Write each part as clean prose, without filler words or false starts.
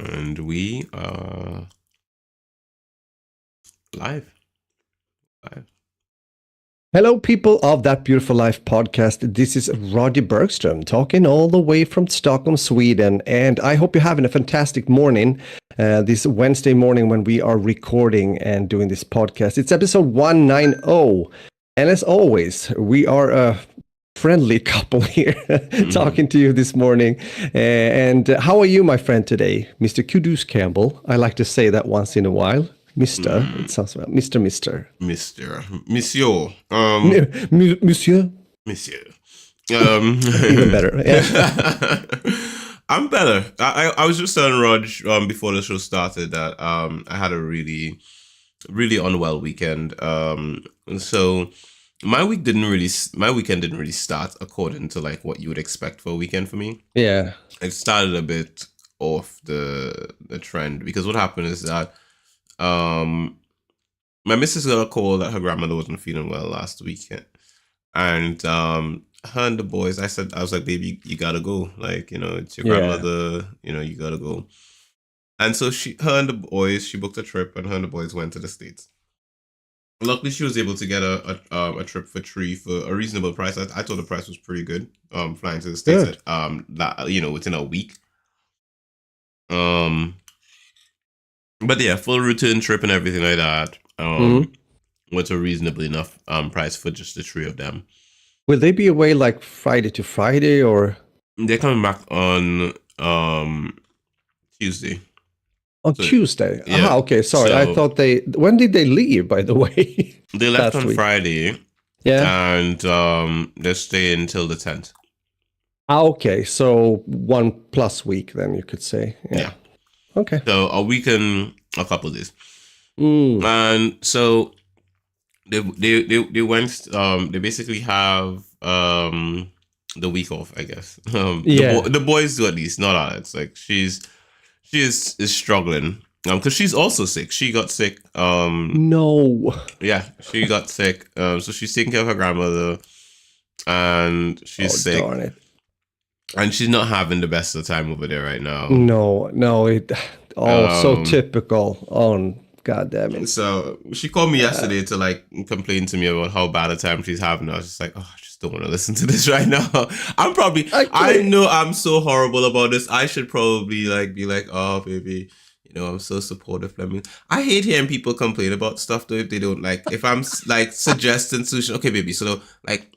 And we are live. Hello, people of That Beautiful Life podcast. This is Roddy Bergström talking all the way from Stockholm, Sweden. And I hope you're having a fantastic morning this Wednesday morning when we are recording and doing this podcast. It's episode 190. And as always, we are a friendly couple here talking to you this morning. And how are you, my friend, today? Mr. Kudus Campbell. I like to say that once in a while. Mr. It sounds well. Mr. Monsieur. Monsieur. Even better. Yeah. I'm better. I was just telling Raj before the show started that I had a really unwell weekend. So my weekend didn't really start according to like what you would expect for a weekend for me. Yeah. It started a bit off the trend because what happened is that my missus got a call that her grandmother wasn't feeling well last weekend, and her and the boys, I was like, baby, you gotta go, like, it's your grandmother, you gotta go. And so she booked a trip, and her and the boys went to the States. Luckily, she was able to get a trip for three for a reasonable price. I thought the price was pretty good, flying to the States within a week. But yeah, full return trip and everything like that. What's a reasonably enough price for just the three of them? Will they be away like Friday to Friday or? They're coming back on Tuesday. On Tuesday? Yeah. Okay. Sorry, so, I thought when did they leave, by the way? They left on Friday. Yeah. And they're staying until the 10th. Okay. So 1+ week then you could say. Yeah. Okay. So a week and a couple of days. And so they went, they basically have the week off, I guess. The boys do, at least, not Alex. Like she is struggling because she's also sick. She got sick. No. Yeah, she got sick. So she's taking care of her grandmother, and she's sick. Darn it. And she's not having the best of the time over there right now. No, so typical. Oh, God damn it. So she called me yesterday to like complain to me about how bad a time she's having. I was just like, I just don't want to listen to this right now. I know I'm so horrible about this. I should probably like be like, oh, baby, I'm so supportive. I hate hearing people complain about stuff though if they don't like. If I'm like suggesting solution, okay, baby, so like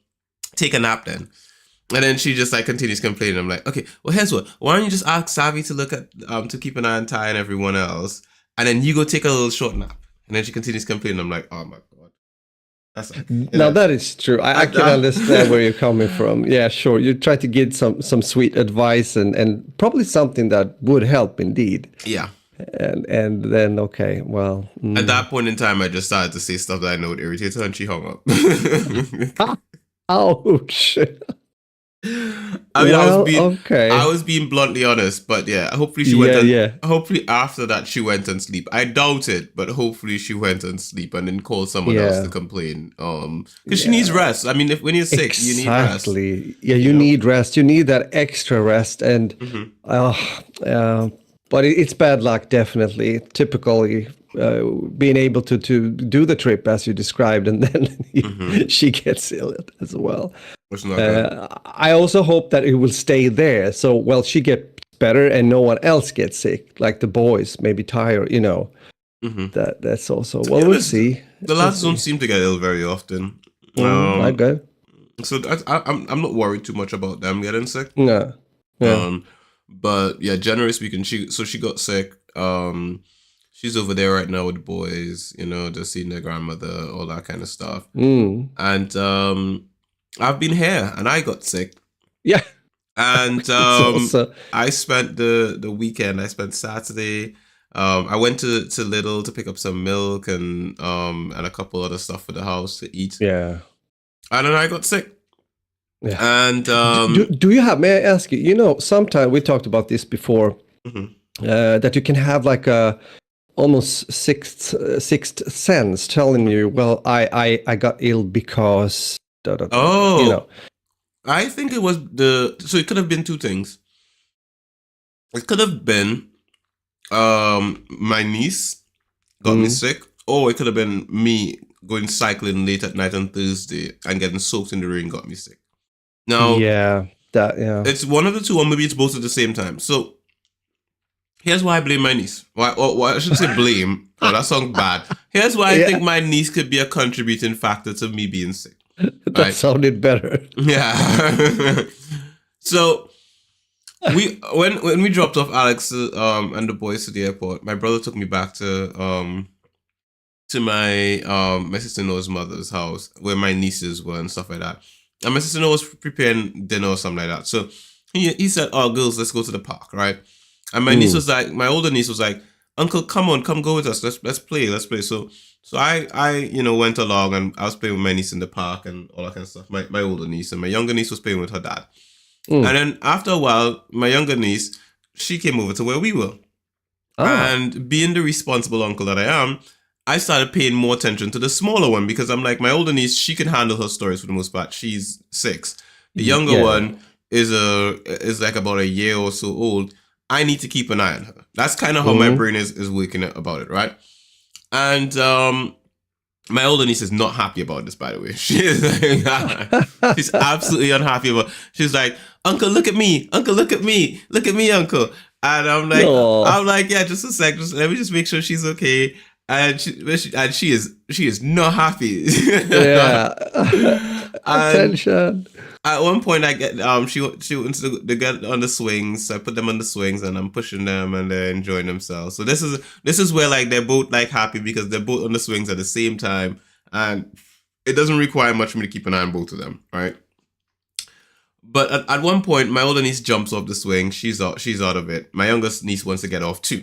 take a nap then. And then she just like continues complaining. I'm like, okay, well, here's what. Why don't you just ask Savvy to look at to keep an eye on Ty and everyone else, and then you go take a little short nap. And then she continues complaining. I'm like, oh my god, that's like, now that is true. I can understand where you're coming from. Yeah, sure. You try to get some sweet advice and probably something that would help indeed. Yeah. And then okay, well. At that point in time, I just started to say stuff that I know would irritate her, and she hung up. Ouch. I mean, I was being bluntly honest, but yeah, hopefully she went. Hopefully after that she went and sleep. I doubt it, but hopefully she went and sleep and then called someone else to complain. Because she needs rest. I mean, when you're sick, you need rest. Yeah, you need rest. You need that extra rest, and but it's bad luck, definitely. Typically, being able to do the trip as you described, and then she gets ill as well. I also hope that it will stay there. So, she gets better and no one else gets sick, like the boys, maybe tired, That's also, we'll see. The lads don't seem to get ill very often. Okay. So I'm not worried too much about them getting sick. No. Yeah. But yeah, generally speaking, she got sick. She's over there right now with the boys, just seeing their grandmother, all that kind of stuff. And I've been here and I got sick. Yeah. And I spent the weekend. I spent Saturday. I went to Lidl to pick up some milk and a couple other stuff for the house to eat. Yeah. And then I got sick. Yeah. And do you have? May I ask you? Sometimes we talked about this before. That you can have like a almost sixth sense telling you, well, I got ill because. I think it was so it could have been two things. It could have been My niece got me sick. Or it could have been me going cycling late at night on Thursday and getting soaked in the rain got me sick. Now, Yeah, it's one of the two, or maybe it's both at the same time. So here's why I blame my niece. Why I shouldn't say blame. Oh, that sounds bad. Here's why I think my niece could be a contributing factor to me being sick. That sounded better. Yeah. So when we dropped off Alex and the boys to the airport, my brother took me back to my sister-in-law's mother's house where my nieces were and stuff like that. And my sister-in-law was preparing dinner or something like that. So he said, "Oh, girls, let's go to the park, right?" And my niece was like, my older niece was like, "Uncle, come go with us. Let's play. So I went along and I was playing with my niece in the park and all that kind of stuff. My older niece, and my younger niece was playing with her dad. And then after a while, my younger niece, she came over to where we were. And being the responsible uncle that I am, I started paying more attention to the smaller one because I'm like, my older niece, she can handle her stories for the most part. She's 6. The younger one is like about a year or so old. I need to keep an eye on her. That's kind of how my brain is working about it, right? And my older niece is not happy about this, by the way. She is like, she's absolutely unhappy about. She's like, "Uncle, look at me. Uncle, look at me. Look at me, Uncle." And I'm like, yeah, just a sec. Just let me just make sure she's okay. And she is not happy. Yeah. Attention. At one point, I get she wants to get on the swings. So I put them on the swings, and I'm pushing them, and they're enjoying themselves. So this is where like they're both like happy because they're both on the swings at the same time, and it doesn't require much for me to keep an eye on both of them, right? But at one point, my older niece jumps off the swing. She's out of it. My youngest niece wants to get off too.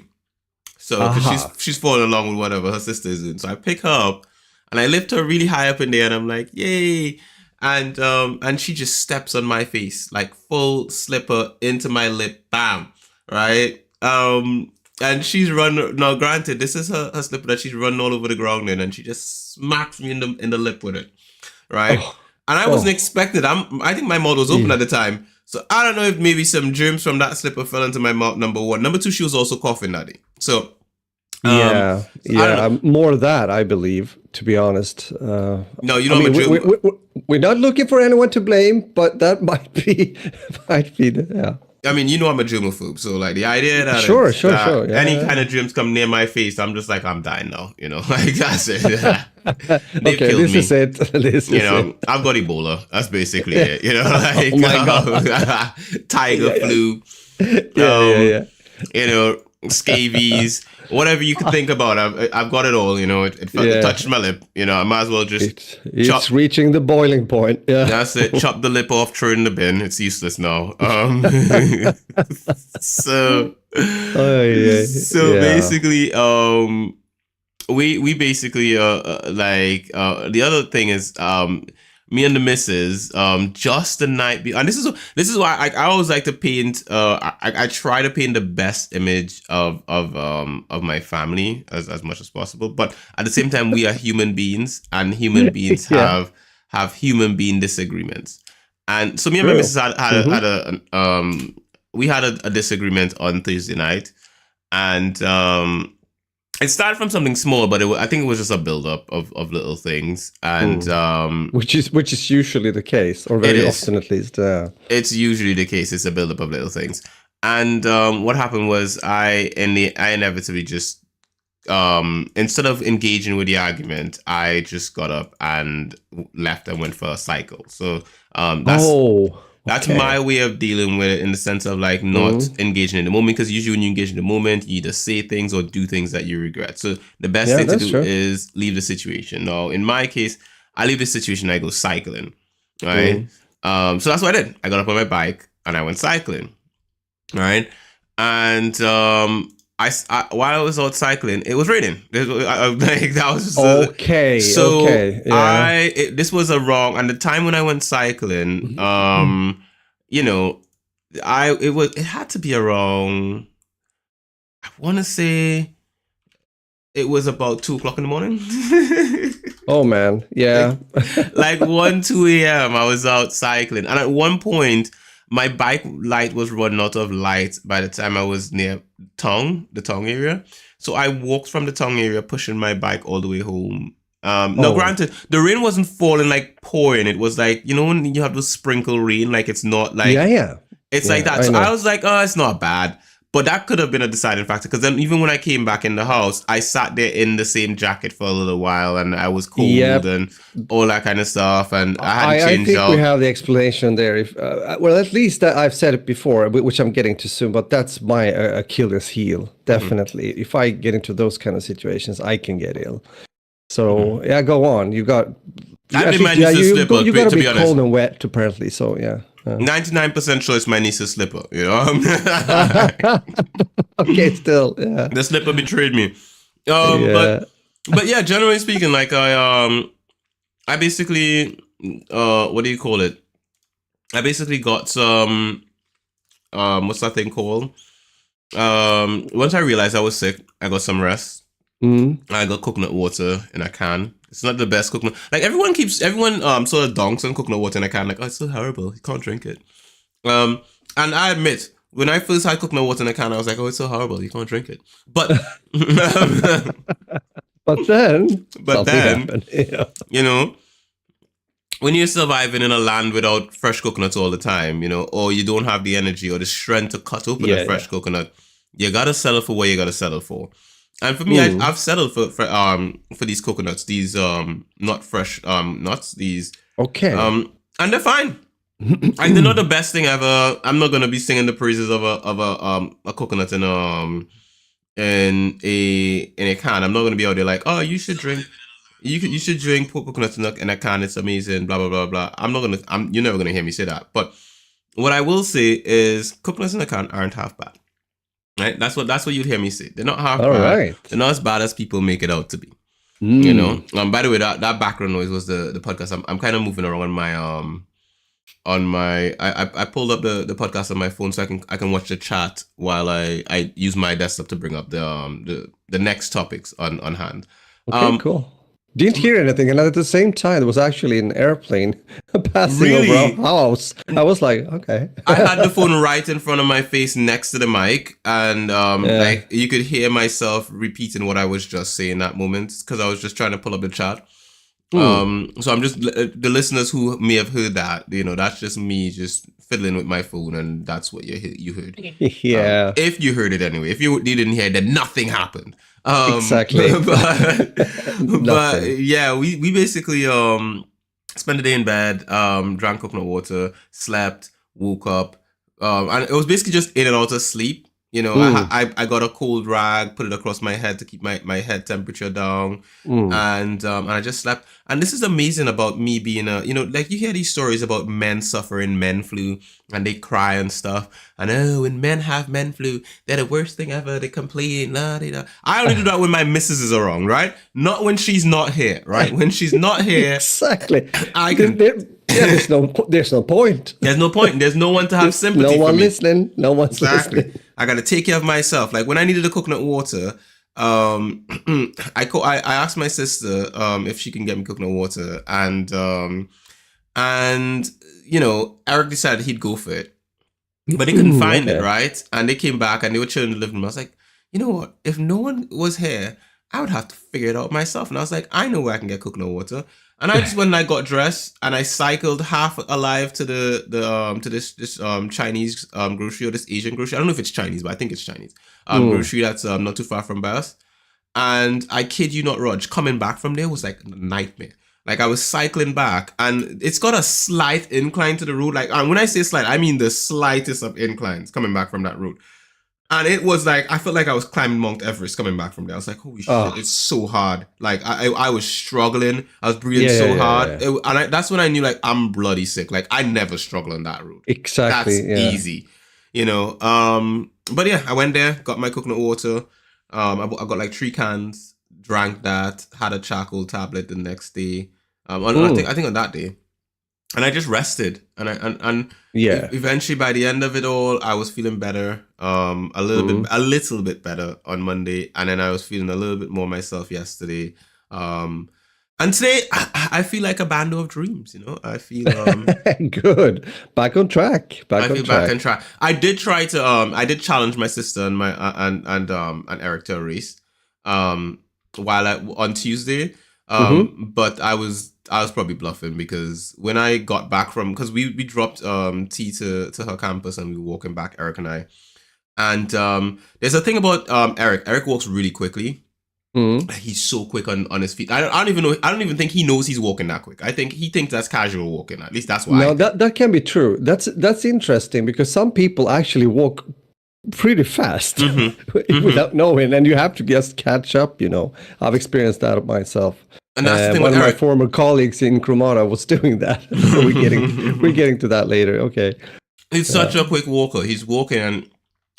So cause she's following along with whatever her sister is doing. So I pick her up and I lift her really high up in there, and I'm like, "Yay!" And she just steps on my face, like full slipper into my lip, bam, right? And she's run. Now, granted, this is her slipper that she's running all over the ground in, and she just smacks me in the lip with it, right? And I wasn't expecting. I think my mouth was open at the time. So I don't know if maybe some germs from that slipper fell into my mouth, number one. Number two, she was also coughing that day. So more that, I believe, to be honest. No, you know, we're not looking for anyone to blame, but that might be, yeah. I mean, you know, I'm a germophobe, so like the idea that sure. any kind of germs come near my face, I'm just like, I'm dying now, you know, like that's it. They killed me. Is it. This you know, it. I've got Ebola. That's basically it. You know, like oh my God. tiger flu. Yeah. You know, scabies, whatever you can think about. I've got it all. You know, it touched my lip. You know, I might as well just. It's reaching the boiling point. Yeah, that's it. Chop the lip off, throw it in the bin. It's useless now. So basically, we basically the other thing is me and the missus just the night and this is why I always like to paint I try to paint the best image of my family as much as possible, but at the same time we are human beings, and human beings have human being disagreements. And so me and my missus we had a disagreement on Thursday night, and it started from something small, but I think it was just a build-up of little things, and which is usually the case, or very often at least. It's usually the case. It's a build-up of little things, and what happened was I inevitably just instead of engaging with the argument, I just got up and left and went for a cycle. So that's my way of dealing with it, in the sense of like not engaging in the moment, because usually when you engage in the moment, you either say things or do things that you regret. So the best thing to do is leave the situation. Now, in my case, I leave the situation, I go cycling, right? So that's what I did. I got up on my bike and I went cycling, right? And while I was out cycling, it was raining. That was just this was a wrong. And the time when I went cycling, you know, it had to be around. I want to say it was about 2:00 in the morning. Oh man, yeah. like 1, 2 a.m. I was out cycling, and at one point, my bike light was running out of light by the time I was near the tongue area. So I walked from the tongue area, pushing my bike all the way home. No, granted, the rain wasn't falling like pouring. It was like, when you have the sprinkle rain, like it's not like, it's like that. So I was like, oh, it's not bad. But that could have been a deciding factor, because then even when I came back in the house, I sat there in the same jacket for a little while, and I was cold and all that kind of stuff, and I hadn't changed out. I think we have the explanation there. If well, at least I've said it before, which I'm getting to soon, but that's my Achilles heel, definitely. Mm-hmm. If I get into those kind of situations, I can get ill. So go on. You got. I've been my niece's slipper. You got to be honest. Cold and wet, apparently. So 99% sure it's my niece's slipper, Okay, still, the slipper betrayed me. But yeah, generally speaking, like I basically what do you call it? I basically got some what's that thing called? Once I realized I was sick, I got some rest. I got coconut water in a can. It's not the best coconut. Like everyone sort of donks on coconut water in a can. Like, oh, it's so horrible. You can't drink it. And I admit, when I first had coconut water in a can, I was like, oh, it's so horrible. You can't drink it. But but then happened. When you're surviving in a land without fresh coconuts all the time, or you don't have the energy or the strength to cut open a fresh coconut, you gotta settle for what you gotta settle for. And for me, I've settled for these coconuts, these not fresh nuts, these and they're fine. Like they're not the best thing ever. I'm not gonna be singing the praises of a coconut in a can. I'm not gonna be out there like, oh, you should drink coconut in a can. It's amazing. Blah blah blah blah. You're never gonna hear me say that. But what I will say is coconuts in a can aren't half bad. Right, that's what you'd hear me say. They're not half bad. Right. They're not as bad as people make it out to be. By the way, that background noise was the podcast. I'm kind of moving around on my I pulled up the podcast on my phone so I can watch the chat while I use my desktop to bring up the next topics on hand. Okay, cool. Didn't hear anything, and at the same time, there was actually an airplane passing over our house. I was like, okay. I had the phone right in front of my face, next to the mic, and like you could hear myself repeating what I was just saying that moment because I was just trying to pull up the chat. So I'm just the listeners who may have heard that, that's just me just fiddling with my phone, and that's what you heard. Yeah. If you heard it anyway. If you didn't hear it, then nothing happened. Exactly. but yeah, we basically spent the day in bed, drank coconut water, slept, woke up, and it was basically just in and out of sleep. I got a cold rag, put it across my head to keep my head temperature down, and I just slept. And this is amazing about me being like you hear these stories about men suffering men flu, and they cry and stuff. And when men have men flu, they're the worst thing ever. They complain. I only do that when my missus is around, right? Not when she's not here, right? When she's not here, exactly. There's no point. There's no point. There's no one to have sympathy. No one listening. No one's listening. I gotta take care of myself. Like when I needed the coconut water, I asked my sister if she can get me coconut water, and Eric decided he'd go for it, but they couldn't find it, right? And they came back and they were chilling in the living room. I was like, you know what? If no one was here, I would have to figure it out myself. And I was like, I know where I can get coconut water. And I just went and I got dressed and I cycled half alive to this Chinese grocery or this Asian grocery. I don't know if it's Chinese, but I think it's Chinese grocery that's not too far from Bass. And I kid you not, Rog, coming back from there was like a nightmare. Like I was cycling back and it's got a slight incline to the road. Like, and when I say slight, I mean the slightest of inclines coming back from that road. And it was like, I felt like I was climbing Mount Everest coming back from there. I was like, holy shit, it's so hard. Like I was struggling. I was breathing so hard. Yeah. That's when I knew like, I'm bloody sick. Like I never struggle on that road. Exactly. That's easy, But yeah, I went there, got my coconut water. I got like 3 cans, drank that, had a charcoal tablet the next day. I think on that day. And I just rested, and eventually by the end of it all, I was feeling better, a little bit better on Monday, and then I was feeling a little bit more myself yesterday, and And today, I feel like a bando of dreams. I feel Good. Back on track. back on track. I did try to I did challenge my sister and my and Eric to a race on Tuesday. But I was probably bluffing because when I got back because we dropped T to her campus and we were walking back, Eric and I. And there's a thing about Eric. Eric walks really quickly. He's so quick on his feet. I don't even know. I don't even think he knows he's walking that quick. I think he thinks that's casual walking. At least that's why. No, that can be true. That's interesting because some people actually walk pretty fast without knowing, and you have to just catch up. I've experienced that myself. And that's the thing. One of my former colleagues in Cromata was doing that. So we're getting to that later. Okay. He's such a quick walker. He's walking and.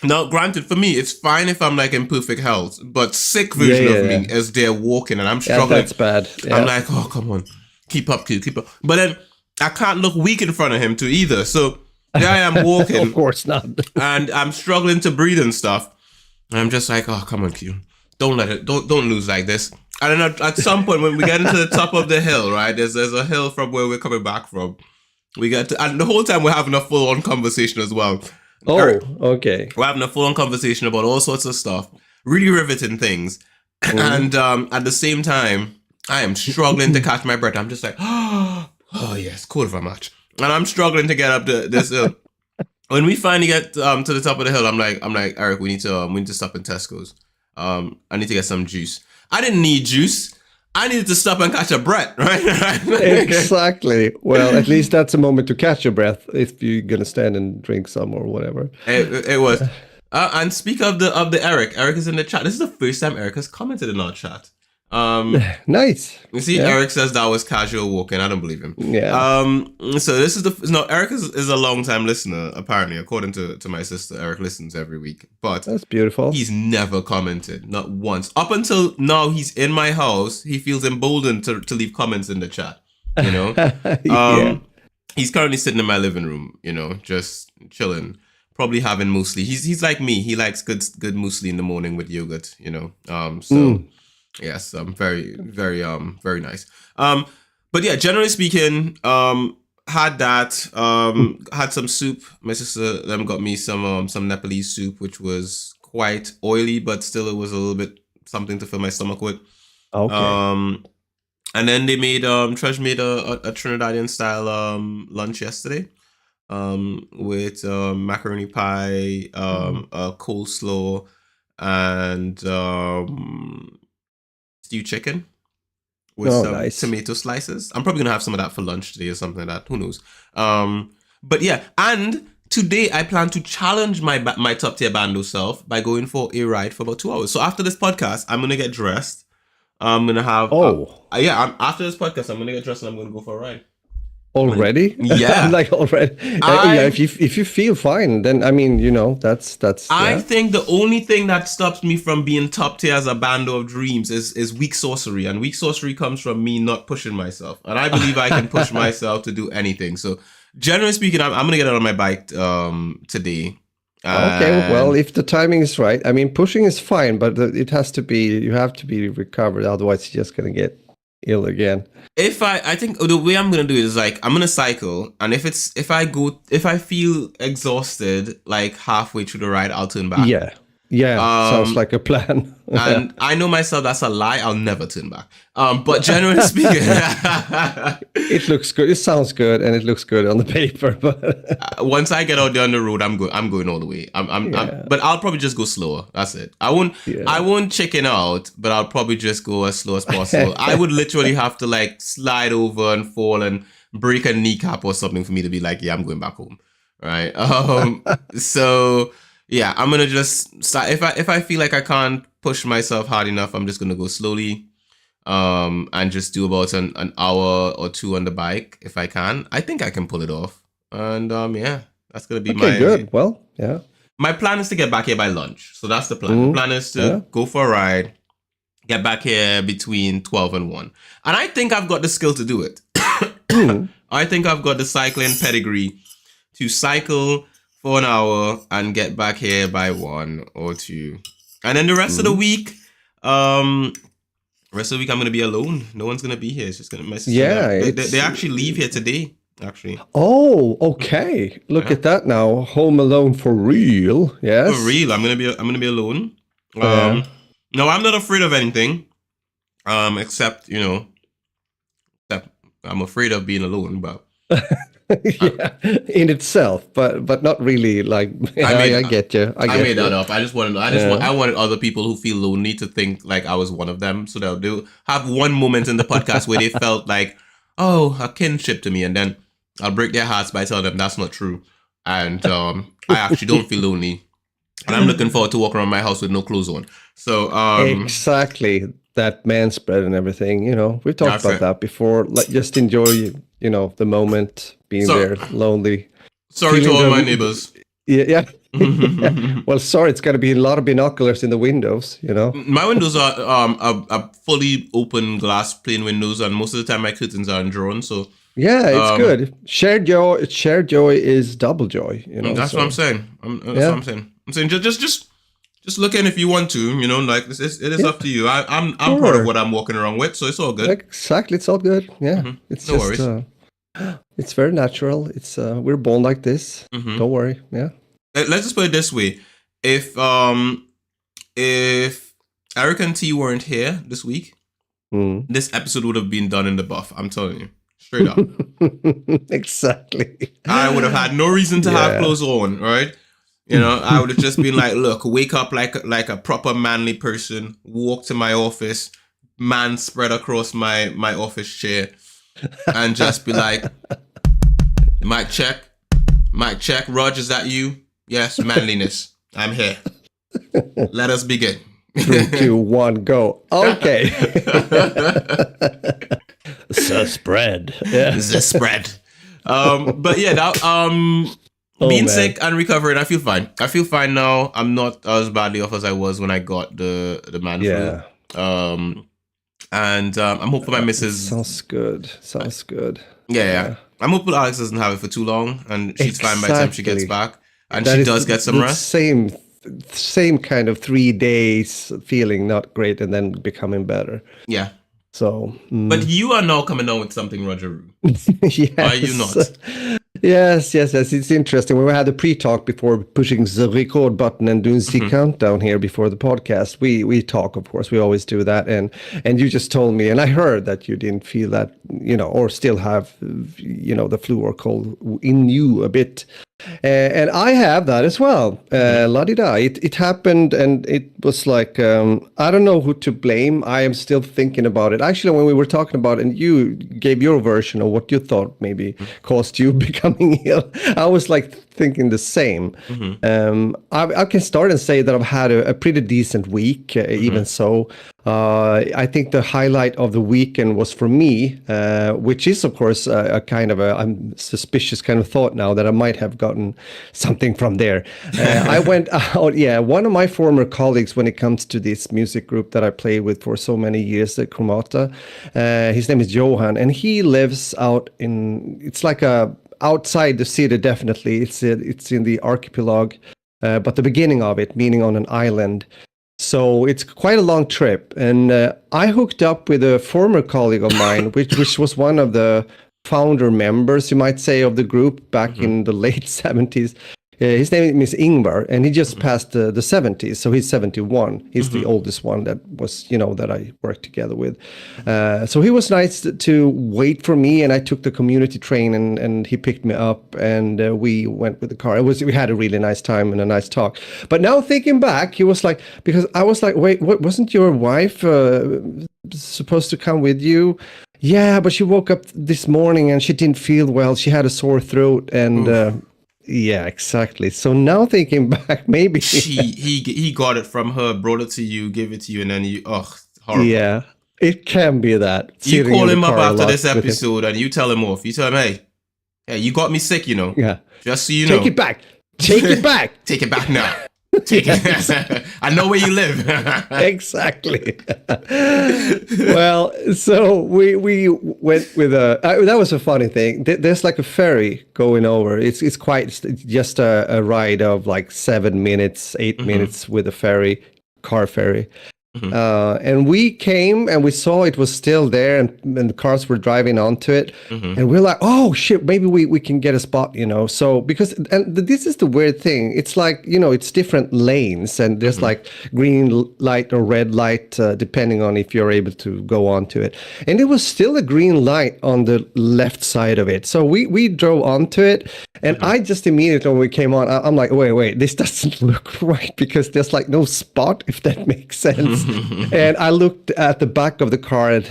Now, granted, for me, it's fine if I'm like in perfect health, but sick version of me is there walking and I'm struggling. Yeah, that's bad. Yeah. I'm like, oh, come on, keep up. But then I can't look weak in front of him too either. So there I am walking. Of course not. And I'm struggling to breathe and stuff. And I'm just like, oh, come on, Q. Don't lose like this. And then at some point when we get into the top of the hill, right, there's a hill from where we're coming back from. We get to, and the whole time we're having a full-on conversation as well. Oh, okay. We're having a full-on conversation about all sorts of stuff, really riveting things. And at the same time, I am struggling to catch my breath. I'm just like, oh yes, quarter of a match. And I'm struggling to get up this hill. When we finally get to the top of the hill, I'm like, Eric, we need to stop in Tesco's. I need to get some juice. I didn't need juice. I needed to stop and catch a breath, right? Exactly. Well, at least that's a moment to catch your breath if you're gonna stand and drink some or whatever. It was. And speak of the Eric. Eric is in the chat. This is the first time Eric has commented in our chat. Nice. You see, Eric says that was casual walking. I don't believe him. Yeah. So this is Eric is a long time listener, apparently, according to my sister. Eric listens every week. But that's beautiful. He's never commented, not once. Up until now, he's in my house. He feels emboldened to leave comments in the chat. Yeah. He's currently sitting in my living room, just chilling. Probably having muesli. He's like me. He likes good muesli in the morning with yogurt, Yes, very, very, very nice. But yeah, generally speaking, had that, had some soup. My sister them got me some Nepalese soup, which was quite oily, but still it was a little bit something to fill my stomach with. Okay. And then they made Tresh made a Trinidadian style lunch yesterday, with macaroni pie, a coleslaw, and stewed chicken with some tomato slices. I'm probably gonna have some of that for lunch today or something like that. Who knows? But yeah, and today I plan to challenge my top tier bando self by going for a ride for about 2 hours. So after this podcast, I'm gonna get dressed. I'm gonna have after this podcast, I'm gonna get dressed and I'm gonna go for a ride. Already? Yeah. Like already. If you feel fine, then I mean, that's I think the only thing that stops me from being top tier as a bando of dreams is weak sorcery. And weak sorcery comes from me not pushing myself. And I believe I can push myself to do anything. So generally speaking, I'm gonna get out on my bike today. Okay, well, if the timing is right. I mean, pushing is fine, but you have to be recovered, otherwise you're just gonna get ill again. I think the way I'm gonna do it is like I'm gonna cycle, and if I feel exhausted like halfway through the ride, I'll turn back. Yeah, sounds like a plan. And I know myself that's a lie. I'll never turn back. But generally speaking, it looks good. It sounds good, and it looks good on the paper. But once I get out there on the road, I'm going all the way. But I'll probably just go slower. That's it. I won't chicken out, but I'll probably just go as slow as possible. I would literally have to like slide over and fall and break a kneecap or something for me to be like, yeah, I'm going back home, right? So. Yeah, I'm gonna just start. If I feel like I can't push myself hard enough, I'm just gonna go slowly, and just do about an hour or two on the bike if I can. I think I can pull it off, and that's gonna be my good. Well, yeah. My plan is to get back here by lunch, so that's the plan. The plan is to go for a ride, get back here between 12 and 1, and I think I've got the skill to do it. I think I've got the cycling pedigree to cycle for an hour and get back here by 1 or 2, and then the rest of the week, rest of the week I'm gonna be alone. No one's gonna be here. It's just gonna message. Yeah, they actually leave here today. Actually. Oh, okay. Look at that now. Home alone for real. Yes. For real. I'm gonna be alone. Yeah. No, I'm not afraid of anything. Except except I'm afraid of being alone. But yeah, in itself, but not really. Like I get you. I made that up. I just want to know. I wanted other people who feel lonely to think like I was one of them, so they'll have one moment in the podcast where they felt like, oh, a kinship to me, and then I'll break their hearts by telling them that's not true, and I actually don't feel lonely, and I'm looking forward to walking around my house with no clothes on. So exactly that man spread and everything. We've talked about that before. Like, just enjoy, the moment, being there, lonely. Sorry to all my neighbors. Yeah. Well, sorry, it's got to be a lot of binoculars in the windows. My windows are fully open glass, plain windows, and most of the time my curtains are undrawn. So yeah, it's good. Shared joy is double joy. That's what I'm saying. That's what I'm saying. I'm saying just look in if you want to. Like it is up to you. I'm proud of what I'm walking around with, so it's all good. Exactly, it's all good. Yeah, it's no just worries. It's very natural. It's we're born like this. Don't worry. Yeah. Let's just put it this way: if Eric and T weren't here this week, this episode would have been done in the buff. I'm telling you, straight up. Exactly. I would have had no reason to have clothes on, right? I would have just been like, look, wake up like a proper manly person, walk to my office, man spread across my office chair, and just be like, mic check, Rog, is that you? Yes, manliness. I'm here. Let us begin. 3, 2, 1, go. Okay. The spread. Yeah. The spread. But yeah, being sick and recovering, I feel fine. I feel fine now. I'm not as badly off as I was when I got the man flu. And I'm hoping my missus... Sounds good. Yeah. I'm hoping Alex doesn't have it for too long and she's fine by the time she gets back. And she does get some rest. Same kind of 3 days feeling not great and then becoming better. Yeah. So... But you are now coming down with something, Roger. Yes. Are you not? Yes. It's interesting. When we had the pre-talk before pushing the record button and doing the countdown here before the podcast, we talk, of course. We always do that. And you just told me, and I heard that you didn't feel that, or still have, the flu or cold in you a bit. And I have that as well. La-di-da. It happened and it was like, I don't know who to blame. I am still thinking about it. Actually, when we were talking about it and you gave your version of what you thought maybe caused you becoming ill, I was like thinking the same. I can start and say that I've had a pretty decent week, even so. I think the highlight of the weekend was for me, which is, of course, a kind of I'm suspicious kind of thought now that I might have gotten something from there. I went out, one of my former colleagues when it comes to this music group that I played with for so many years at Chromata, his name is Johan, and he lives out it's like outside the city, definitely. It's in the archipelago, but the beginning of it, meaning on an island. So it's quite a long trip, and I hooked up with a former colleague of mine, which was one of the founder members, you might say, of the group back in the late 70s. His name is Ingvar, and he just passed the 70s, so he's 71. He's the oldest one that was, that I worked together with. So he was nice to wait for me, and I took the community train, and he picked me up, and we went with the car. We had a really nice time and a nice talk. But now thinking back, he was like, because I was like, wait, what, wasn't your wife supposed to come with you? Yeah, but she woke up this morning and she didn't feel well. She had a sore throat, and yeah, exactly. So now thinking back, maybe he got it from her, brought it to you, gave it to you, and then you horrible. Yeah, it can be that. You call him up after this episode and you tell him off. You tell him, hey, you got me sick, Yeah. Just so you know. Take it back. Take it back. Take it back now. Take it. I know where you live. Exactly. Well, so we went with that was a funny thing. There's like a ferry going over. It's quite just a ride of like 7 minutes, 8 minutes with a car ferry. Mhm. And we came and we saw it was still there, and the cars were driving onto it. Mhm. And we're like, oh shit, maybe we can get a spot, you know. So because and this is the weird thing. It's like, you know, it's different lanes, and there's Mhm. like green light or red light depending on if you're able to go onto it. And it was still a green light on the left side of it. So we drove onto it, and Mhm. I just immediately when we came on, I'm like, wait, this doesn't look right, because there's like no spot, if that makes sense. And I looked at the back of the car, and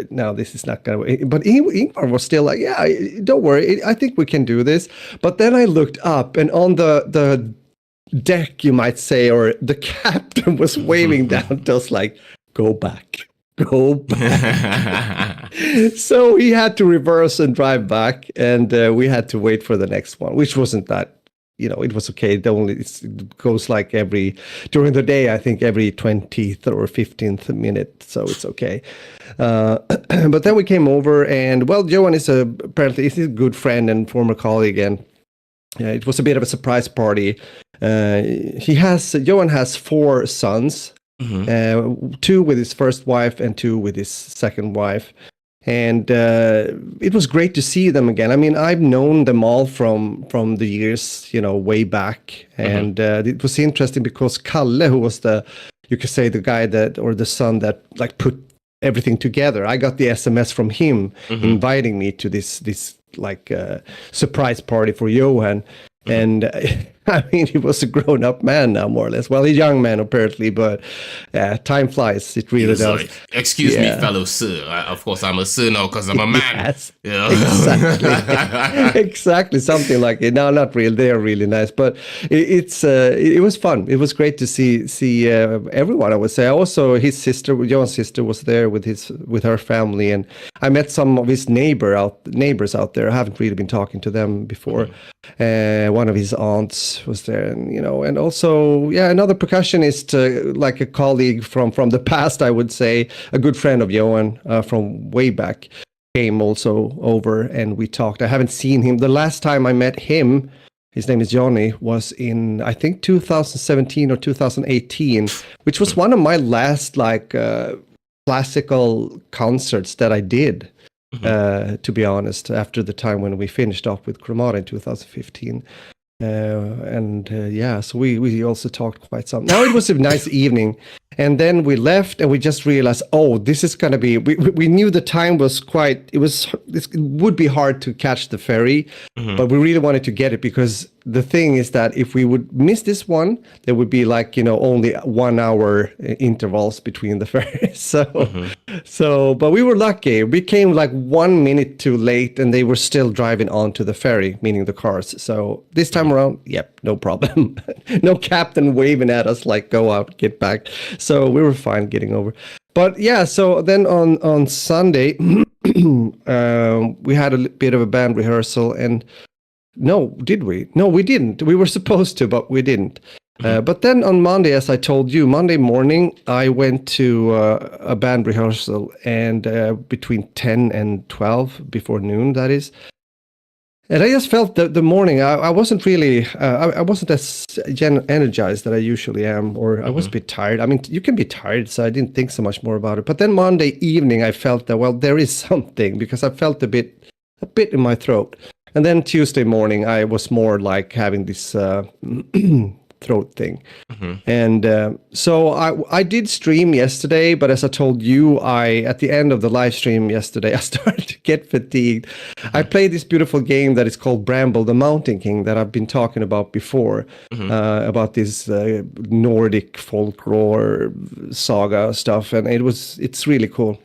no, this is not going to. But Ingmar was still like, yeah, don't worry, I think we can do this. But then I looked up, and on the deck, you might say, or the captain was waving down to us like, go back. Go back. So he had to reverse and drive back, and we had to wait for the next one, which wasn't that, you know, it was okay. It goes like during the day, I think every 20th or 15th minute, so it's okay. But then we came over, and well, Johan is apparently he's a good friend and former colleague, and it was a bit of a surprise party. Johan has 4 sons, Mhm. 2 with his first wife and 2 with his second wife. And it was great to see them again. I mean, I've known them all from the years, you know, way back. And it was interesting because Kalle, who was you could say the guy that, or the son that like put everything together, I got the SMS from him inviting me to this like surprise party for Johan. And I mean, he was a grown-up man now, more or less. Well, a young man, apparently, but time flies. It really does. Like, excuse me, fellow sir. Of course, I'm a sir now because I'm a man. Yes, You know? exactly. Exactly, something like it. No, not real. They are really nice, but it was fun. It was great to see everyone, I would say. Also, his sister, Johan's sister, was there with her family, and I met some of his neighbors out there. I haven't really been talking to them before. One of his aunts was there, and you know, and also another percussionist, like a colleague from the past, I would say, a good friend of Johan from way back, came also over, and we talked. I haven't seen him. The last time I met him, his name is Johnny, was in I think 2017 or 2018, which was one of my last like classical concerts that I did. To be honest, after the time when we finished off with Cremata in 2015. So we also talked quite some. Now it was a nice evening, and then we left, and we just realized, oh, this is gonna be. We knew the time was quite. It would be hard to catch the ferry, but we really wanted to get it, because the thing is that if we would miss this one, there would be like, you know, only 1 hour intervals between the ferries. But we were lucky. We came like 1 minute too late, and they were still driving onto the ferry, meaning the cars. So this time around, yep, no problem. No captain waving at us like, go out, get back. So we were fine getting over. But yeah, so then on Sunday, we had a bit of a band rehearsal, and no, did we? No, we didn't. We were supposed to, but we didn't. But then on Monday, as I told you, Monday morning, I went to a band rehearsal, and between 10 and 12, before noon, that is. And I just felt that the morning, I wasn't really, I wasn't as energized that I usually am, or I was a bit tired. I mean, you can be tired, so I didn't think so much more about it. But then Monday evening, I felt that, well, there is something, because I felt a bit in my throat. And then Tuesday morning, I was more like having this throat thing. And so I did stream yesterday, but as I told you, at the end of the live stream yesterday, I started to get fatigued. I played this beautiful game that is called Bramble, the Mountain King, that I've been talking about before, about this Nordic folklore saga stuff, and it's really cool.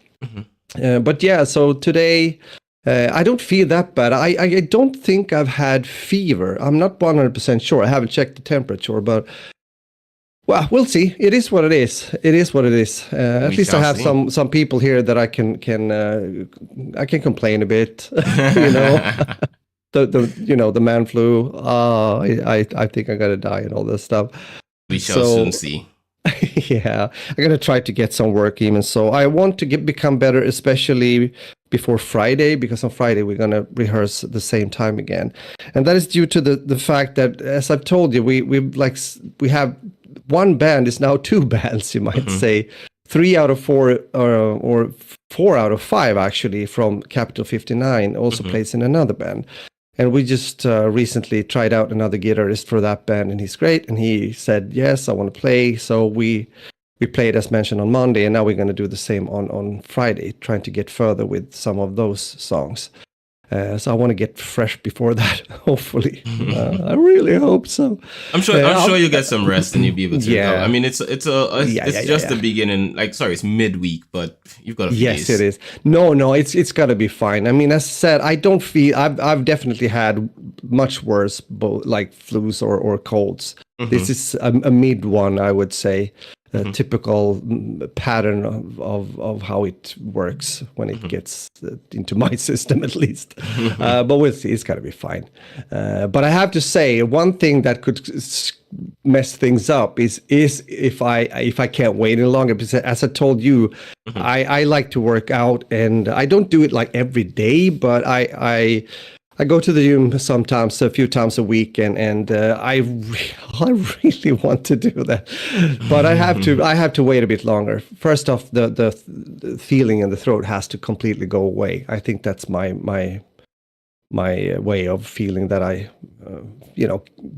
But yeah, so today, I don't feel that bad. I don't think I've had fever. I'm not 100% sure. I haven't checked the temperature, but well, we'll see. It is what it is. It is what it is. At least I have some people here that I can complain a bit. You know, the man flu. I think I'm gonna die and all this stuff. We shall soon see. Yeah, I'm gonna try to get some work even. So I want to become better, especially before Friday, because on Friday we're gonna rehearse at the same time again, and that is due to the fact that, as I've told you, we have one band is now 2 bands, you might say. 3 out of 4 or 4 out of 5 actually from Capital 59 also plays in another band. And we just recently tried out another guitarist for that band, and he's great. And he said, yes, I want to play. So we played, as mentioned, on Monday, and now we're going to do the same on Friday, trying to get further with some of those songs. So I want to get fresh before that, hopefully. I really hope so. I'm sure you get some rest and you'll be able to. Yeah. I mean, it's just the beginning. Like, sorry, it's midweek, but you've got a few days. Yes, it is. No, it's got to be fine. I mean, as I said, I don't feel. I've definitely had much worse, both like flus or colds. This is a mid one, I would say. A typical pattern of how it works when it gets into my system, at least. But we'll see. It's got to be fine. But I have to say, one thing that could mess things up is if I can't wait any longer. Because as I told you, I like to work out, and I don't do it like every day, but I go to the gym sometimes, a few times a week, and I really want to do that, but I have to wait a bit longer. First off, the feeling in the throat has to completely go away. I think that's my way of feeling that I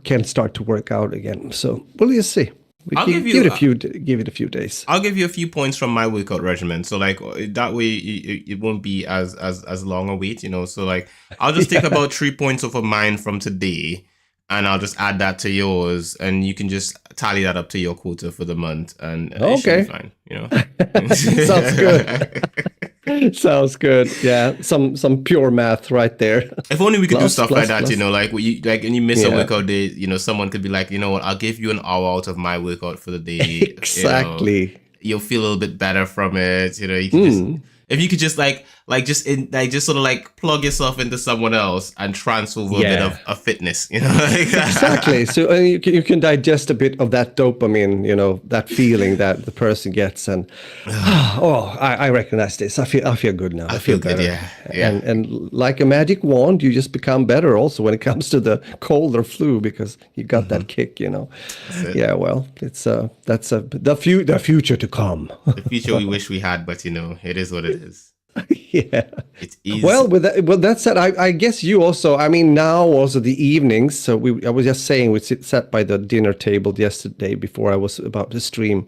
can start to work out again. So we'll just see. Give it a few days. I'll give you a few points from my workout regimen. So like that way it won't be as long a wait, So like I'll just take about 3 points off of mine from today, and I'll just add that to yours, and you can just tally that up to your quota for the month, and it should be fine. Sounds good. Sounds good. Yeah, some pure math right there. If only we could do stuff like that, like and you miss a workout day, someone could be like, you know what, I'll give you an hour out of my workout for the day. Exactly. You'll feel a little bit better from it. You can if you could just just sort of like plug yourself into someone else and transfer over a bit of fitness, Exactly. So you can digest a bit of that dopamine, that feeling that the person gets, and I recognize this. I feel good now. I feel good. better. Yeah. And like a magic wand, you just become better also when it comes to the cold or flu, because you got that kick, Yeah, well, it's that's the future to come. The future we wish we had, but it is what it is. Yeah. It is. Well, with that said, I guess you also, now also the evenings. So I was just saying, we sat by the dinner table yesterday before I was about to stream.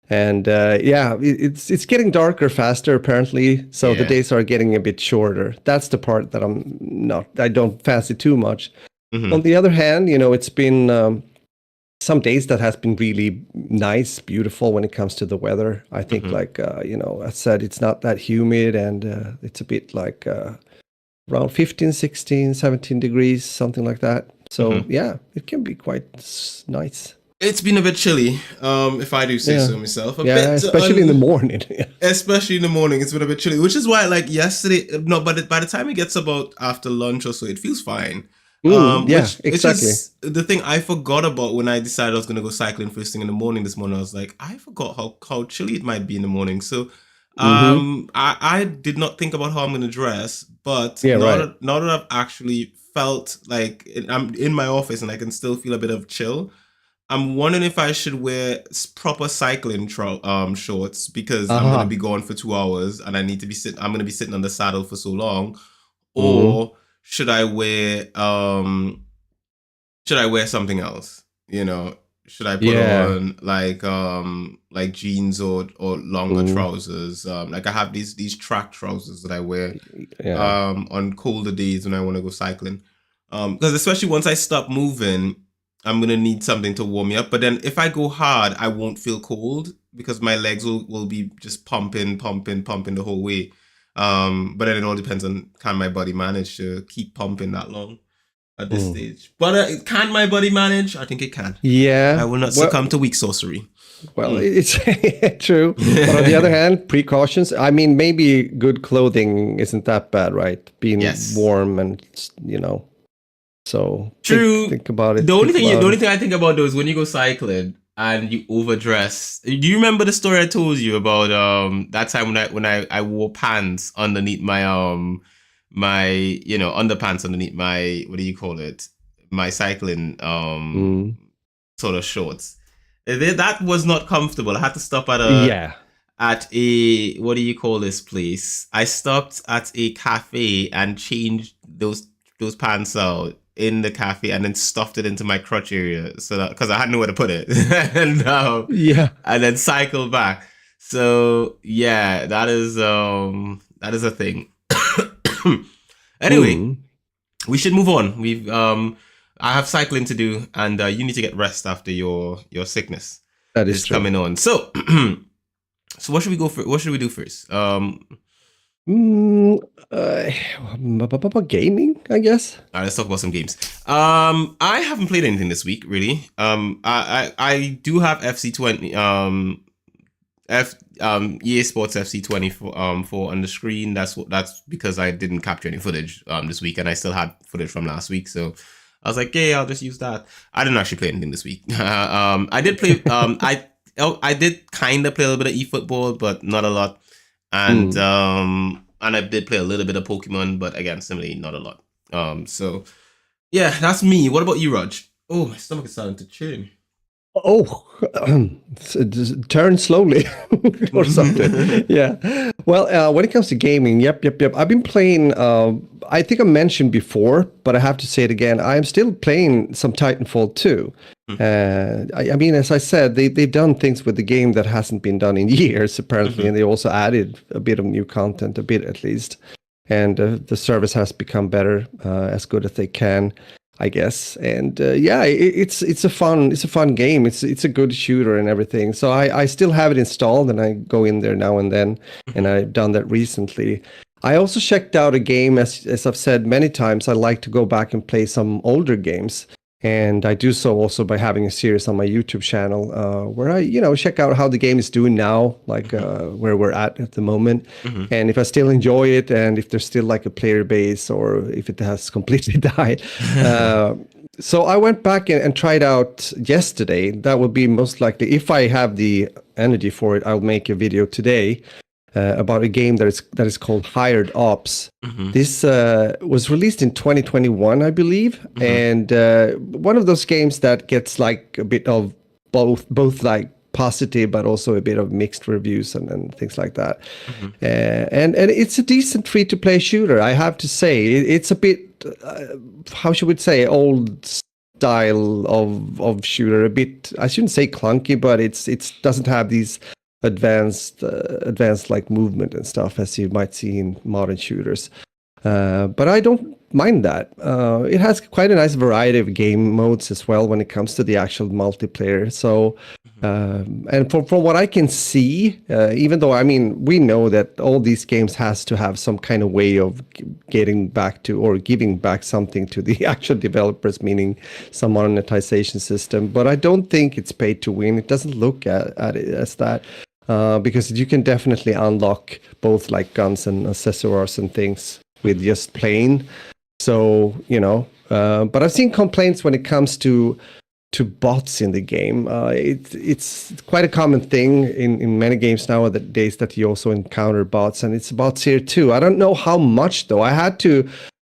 And it's getting darker faster, apparently. So the days are getting a bit shorter. That's the part that I don't fancy too much. On the other hand, it's been some days that has been really nice, beautiful when it comes to the weather. I think I said, it's not that humid, and it's a bit like around 15, 16, 17 degrees, something like that. So it can be quite nice. It's been a bit chilly, if I do say so myself. Especially in the morning. Especially in the morning, it's been a bit chilly, which is why yesterday, but by the time it gets about after lunch or so, it feels fine. Exactly. Which is the thing I forgot about when I decided I was going to go cycling first thing in the morning this morning. I was like, I forgot how chilly it might be in the morning. So I did not think about how I'm going to dress. But now that I've actually felt like I'm in my office and I can still feel a bit of chill, I'm wondering if I should wear proper cycling shorts, because I'm going to be gone for 2 hours and I need to be I'm going to be sitting on the saddle for so long, or should I wear something else? Should I put on like jeans or longer trousers? Like I have these track trousers that I wear on colder days when I want to go cycling. Because especially once I stop moving, I'm gonna need something to warm me up. But then if I go hard, I won't feel cold because my legs will be just pumping the whole way. But then it all depends on, can my body manage to keep pumping that long at this stage? But can my body manage? I think it can. Yeah. I will not succumb to weak sorcery. Well, it's true. But on the other hand, precautions. I mean, maybe good clothing isn't that bad, right? Being warm and, so true. Think about it. The only thing I think about though is when you go cycling and you overdress. Do you remember the story I told you about that time when I wore pants underneath my my underpants underneath my, what do you call it, my cycling sort of shorts. That was not comfortable. I had to stop at at a, what do you call this place? I stopped at a cafe and changed those pants out in the cafe and then stuffed it into my crotch area so that because I had nowhere to put it Yeah. and then cycled back. So yeah, that is a thing. Anyway, Mm, we should move on. I have cycling to do, and you need to get rest after your sickness that is is true. coming on. So, so what should we go for? What should we do first? Mm, gaming, I guess. All right, let's talk about some games. I haven't played anything this week, really. I do have FC20. EA Sports FC20 for on the screen. That's because I didn't capture any footage this week, and I still had footage from last week. So I was like, yeah, I'll just use that. I didn't actually play anything this week. I did play. I did kind of play a little bit of eFootball, but not a lot. And and I did play a little bit of Pokemon, but again, similarly, not a lot. So yeah, that's me. What about you, Raj? Oh, my stomach is starting to churn. Oh, just turn slowly or something. Yeah. Well, when it comes to gaming, yep. I've been playing. I think I mentioned before, but I have to say it again. I'm still playing some Titanfall 2. I mean, as I said, they've done things with the game that hasn't been done in years, apparently, and they also added a bit of new content, a bit at least. And the service has become better, as good as they can, I guess. And yeah, it's a fun game. It's a good shooter and everything. So I still have it installed, and I go in there now and then, and I've done that recently. I also checked out a game, as I've said many times, I like to go back and play some older games. And I do so also by having a series on my YouTube channel where I, check out how the game is doing now, like where we're at the moment. And if I still enjoy it, and if there's still like a player base, or if it has completely died. So I went back and tried out yesterday. That would be most likely, if I have the energy for it, I'll make a video today. About a game that is called Hired Ops. This was released in 2021, I believe, and one of those games that gets like a bit of both like positive, but also a bit of mixed reviews and things like that. And it's a decent free-to-play shooter, I have to say. It's a bit, how should we say, old style of shooter. A bit, I shouldn't say clunky, but it doesn't have these advanced like movement and stuff as you might see in modern shooters, but I don't mind that. It has quite a nice variety of game modes as well when it comes to the actual multiplayer. So and from what I can see, even though I mean we know that all these games has to have some kind of way of getting back to or giving back something to the actual developers, meaning some monetization system, but I don't think it's paid to win. It doesn't look at it as that. Because you can definitely unlock both like guns and accessories and things with just playing. So, but I've seen complaints when it comes to bots in the game. It's quite a common thing in many games nowadays that you also encounter bots, and it's bots here too. I don't know how much though. I had to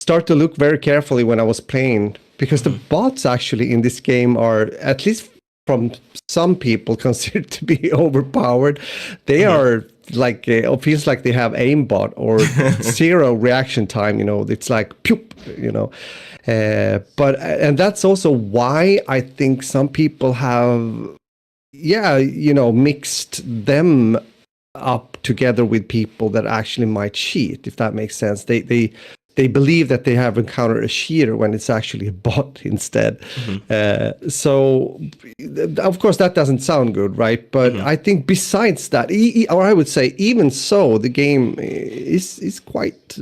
start to look very carefully when I was playing, because the bots actually in this game are, at least from some people, considered to be overpowered. They are like, it feels like they have aimbot or zero reaction time. It's like poop. And that's also why I think some people have, mixed them up together with people that actually might cheat, if that makes sense. They believe that they have encountered a cheater when it's actually a bot instead. So, of course, that doesn't sound good, right? But I think besides that, or I would say even so, the game is quite,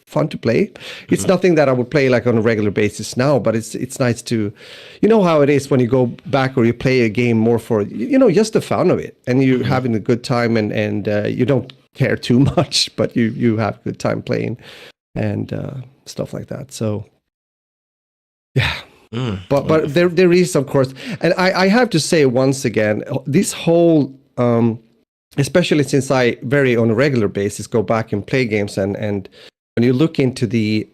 fun to play. It's nothing that I would play like on a regular basis now, but it's nice to, how it is when you go back or you play a game more for, just the fun of it, and you're having a good time, and you don't care too much, but you have a good time playing. And stuff like that. So, yeah. But there is, of course, and I have to say once again, this whole, especially since I very on a regular basis go back and play games, and when you look into the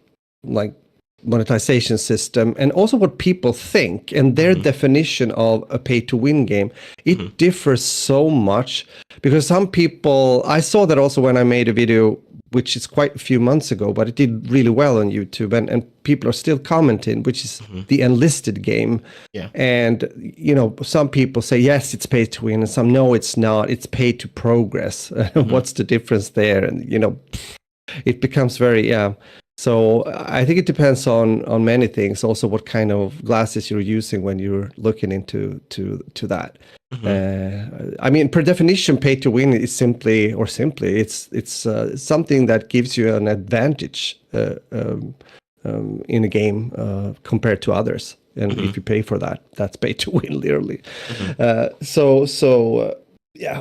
like monetization system, and also what people think and their definition of a pay-to-win game, it differs so much. Because some people, I saw that also when I made a video, which is quite a few months ago, but it did really well on YouTube, and people are still commenting, which is the enlisted game. Yeah. And, you know, some people say, yes, it's pay to win, and some, no, it's not, it's pay to progress. What's the difference there? And, you know, it becomes very, So I think it depends on many things. Also, what kind of glasses you're using when you're looking into that. I mean, per definition, pay to win is simply it's something that gives you an advantage in a game compared to others. And if you pay for that, that's pay to win, literally. Yeah,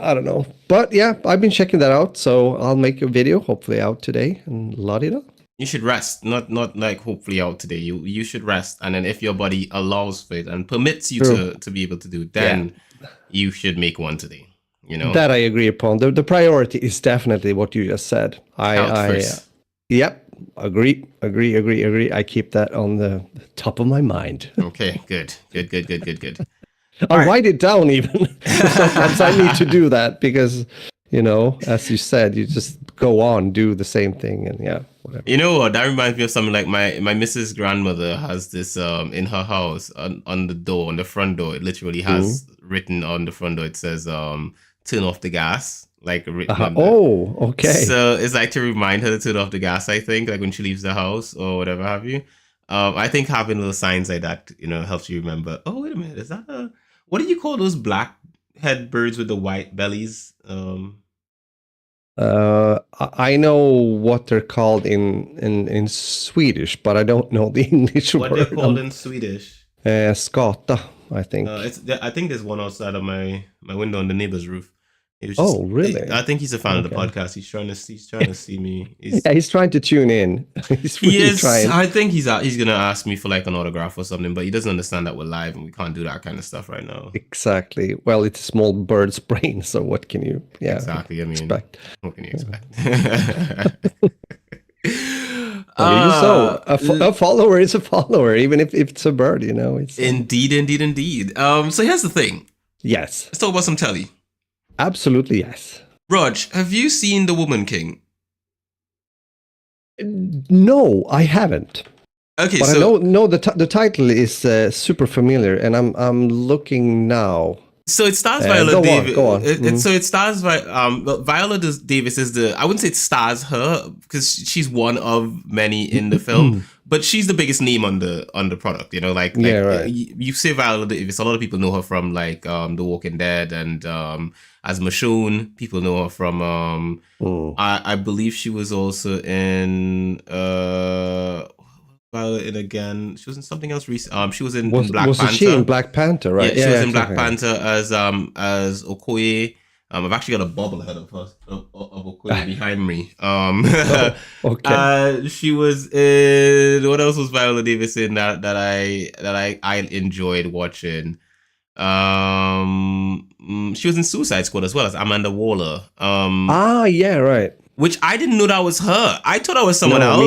I don't know. But yeah, I've been checking that out. So I'll make a video, hopefully out today, and la-di-da. You should rest, not like hopefully out today. You should rest, and then if your body allows for it and permits you to be able to do it, then you should make one today. You know that I agree upon. The priority is definitely what you just said. Yep, agree. I keep that on the top of my mind. Okay, good. I'll write it down even. Sometimes I need to do that because, you know, as you said, you just go on, do the same thing, and whatever. You know what? That reminds me of something like my Mrs. grandmother has this in her house on the door, on the front door. It literally has written on the front door. It says "turn off the gas," like written on Oh, okay. So it's like to remind her to turn off the gas. I think like when she leaves the house or whatever have you. I think having little signs like that, you know, helps you remember. Oh, wait a minute, is that what do you call those black head birds with the white bellies? I know what they're called in Swedish, but I don't know the English word. What they're called in Swedish? Skata, I think. I think there's one outside of my window on the neighbor's roof. Really? I think he's a fan of the podcast. He's trying to see me. He's trying to tune in. Trying. I think he's gonna ask me for like an autograph or something, but he doesn't understand that we're live and we can't do that kind of stuff right now. Exactly. Well, it's a small bird's brain, so what can you? Yeah. Exactly. I mean, expect? What can you expect? A follower is a follower, even if it's a bird. You know. It's indeed. So here's the thing. Yes. Let's talk about some Tele. Absolutely, yes. Raj, have you seen The Woman King? No, I haven't. Okay, but so I know the title is super familiar, and I'm looking now. So it stars Viola Davis. Go on. So it stars Viola Davis is I wouldn't say it stars her because she's one of many in the film, but she's the biggest name on the product. You know, like right. You say Viola Davis, a lot of people know her from like The Walking Dead and as Michonne. People know her from I believe she was also in Viola again. She was in something else recent. She was in Black Panther. Was she in Black Panther, right? Yeah, she was in Black Panther as Okoye. I've actually got a bobblehead of Okoye behind me. Okay. She was in what else was Viola Davis in that I enjoyed watching? She was in Suicide Squad as well as Amanda Waller. Yeah, right. Which I didn't know that was her. I thought that was someone else.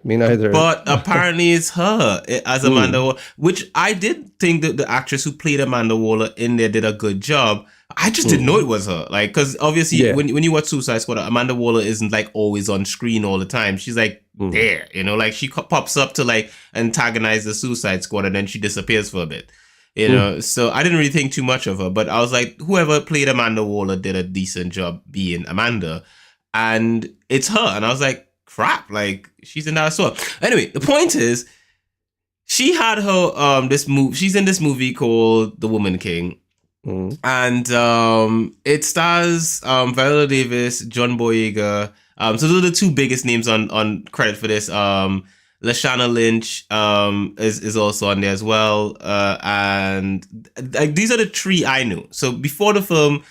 Me neither. But apparently it's her as Amanda Waller, which I did think that the actress who played Amanda Waller in there did a good job. I just didn't know it was her. Like, because obviously when you watch Suicide Squad, Amanda Waller isn't like always on screen all the time. She's like there, you know, like she pops up to like antagonize the Suicide Squad and then she disappears for a bit. You know, so I didn't really think too much of her. But I was like, whoever played Amanda Waller did a decent job being Amanda. And it's her. And I was like, crap, like she's in that as well. Anyway, the point is, she had her she's in this movie called The Woman King. And it stars Viola Davis, John Boyega. So those are the two biggest names on credit for this. Lashana Lynch is also on there as well. And like these are the three I knew. So before the film,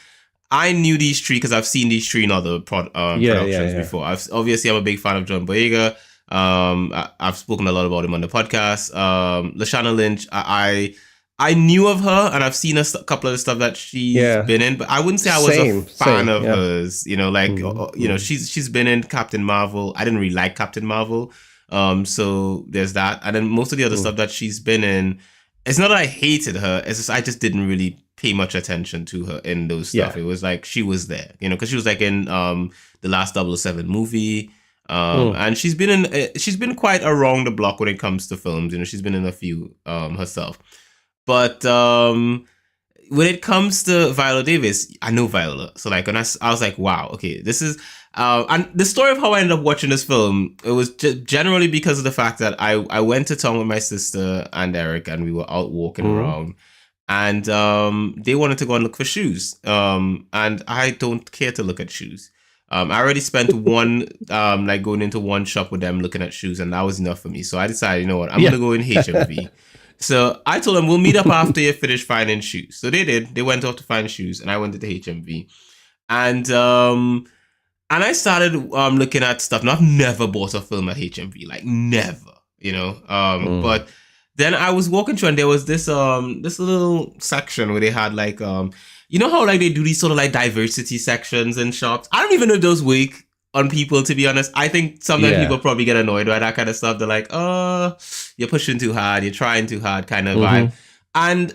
I knew these three because I've seen these three in other productions before. Obviously, I'm a big fan of John Boyega. I've spoken a lot about him on the podcast. Lashana Lynch, I knew of her and I've seen a couple of the stuff that she's been in, but I wouldn't say I was a fan of hers. You know, like you know, she's been in Captain Marvel. I didn't really like Captain Marvel. So there's that. And then most of the other stuff that she's been in, it's not that I hated her. It's just I just didn't really pay much attention to her in those stuff. It was like she was there, because she was like in the last 007 movie. And she's been quite around the block when it comes to films. She's been in a few herself. But when it comes to Viola Davis, I know Viola. So like, when I was like, wow, okay, this is and the story of how I ended up watching this film, it was generally because of the fact that I went to town with my sister and Eric, and we were out walking around, and they wanted to go and look for shoes. And I don't care to look at shoes. I already spent one like going into one shop with them looking at shoes, and that was enough for me. So I decided, you know what, I'm gonna go in HMV. So I told them we'll meet up after you finish finding shoes. So they did. They went off to find shoes, and I went to the HMV, and I started looking at stuff. Now, I've never bought a film at HMV, like never, But then I was walking through, and there was this little section where they had like you know how like they do these sort of like diversity sections in shops. I don't even know if those work on people, to be honest. I think sometimes people probably get annoyed by that kind of stuff. They're like, oh, you're pushing too hard, you're trying too hard kind of vibe. And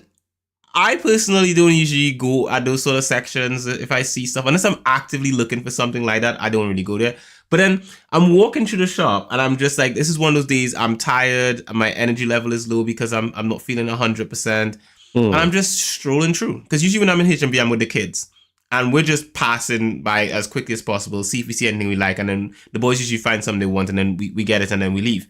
I personally don't usually go at those sort of sections if I see stuff. Unless I'm actively looking for something like that, I don't really go there. But then I'm walking through the shop, and I'm just like, this is one of those days I'm tired, my energy level is low because I'm not feeling 100%. And I'm just strolling through. Because usually when I'm in HMV, I'm with the kids. And we're just passing by as quickly as possible, see if we see anything we like. And then the boys usually find something they want, and then we get it, and then we leave.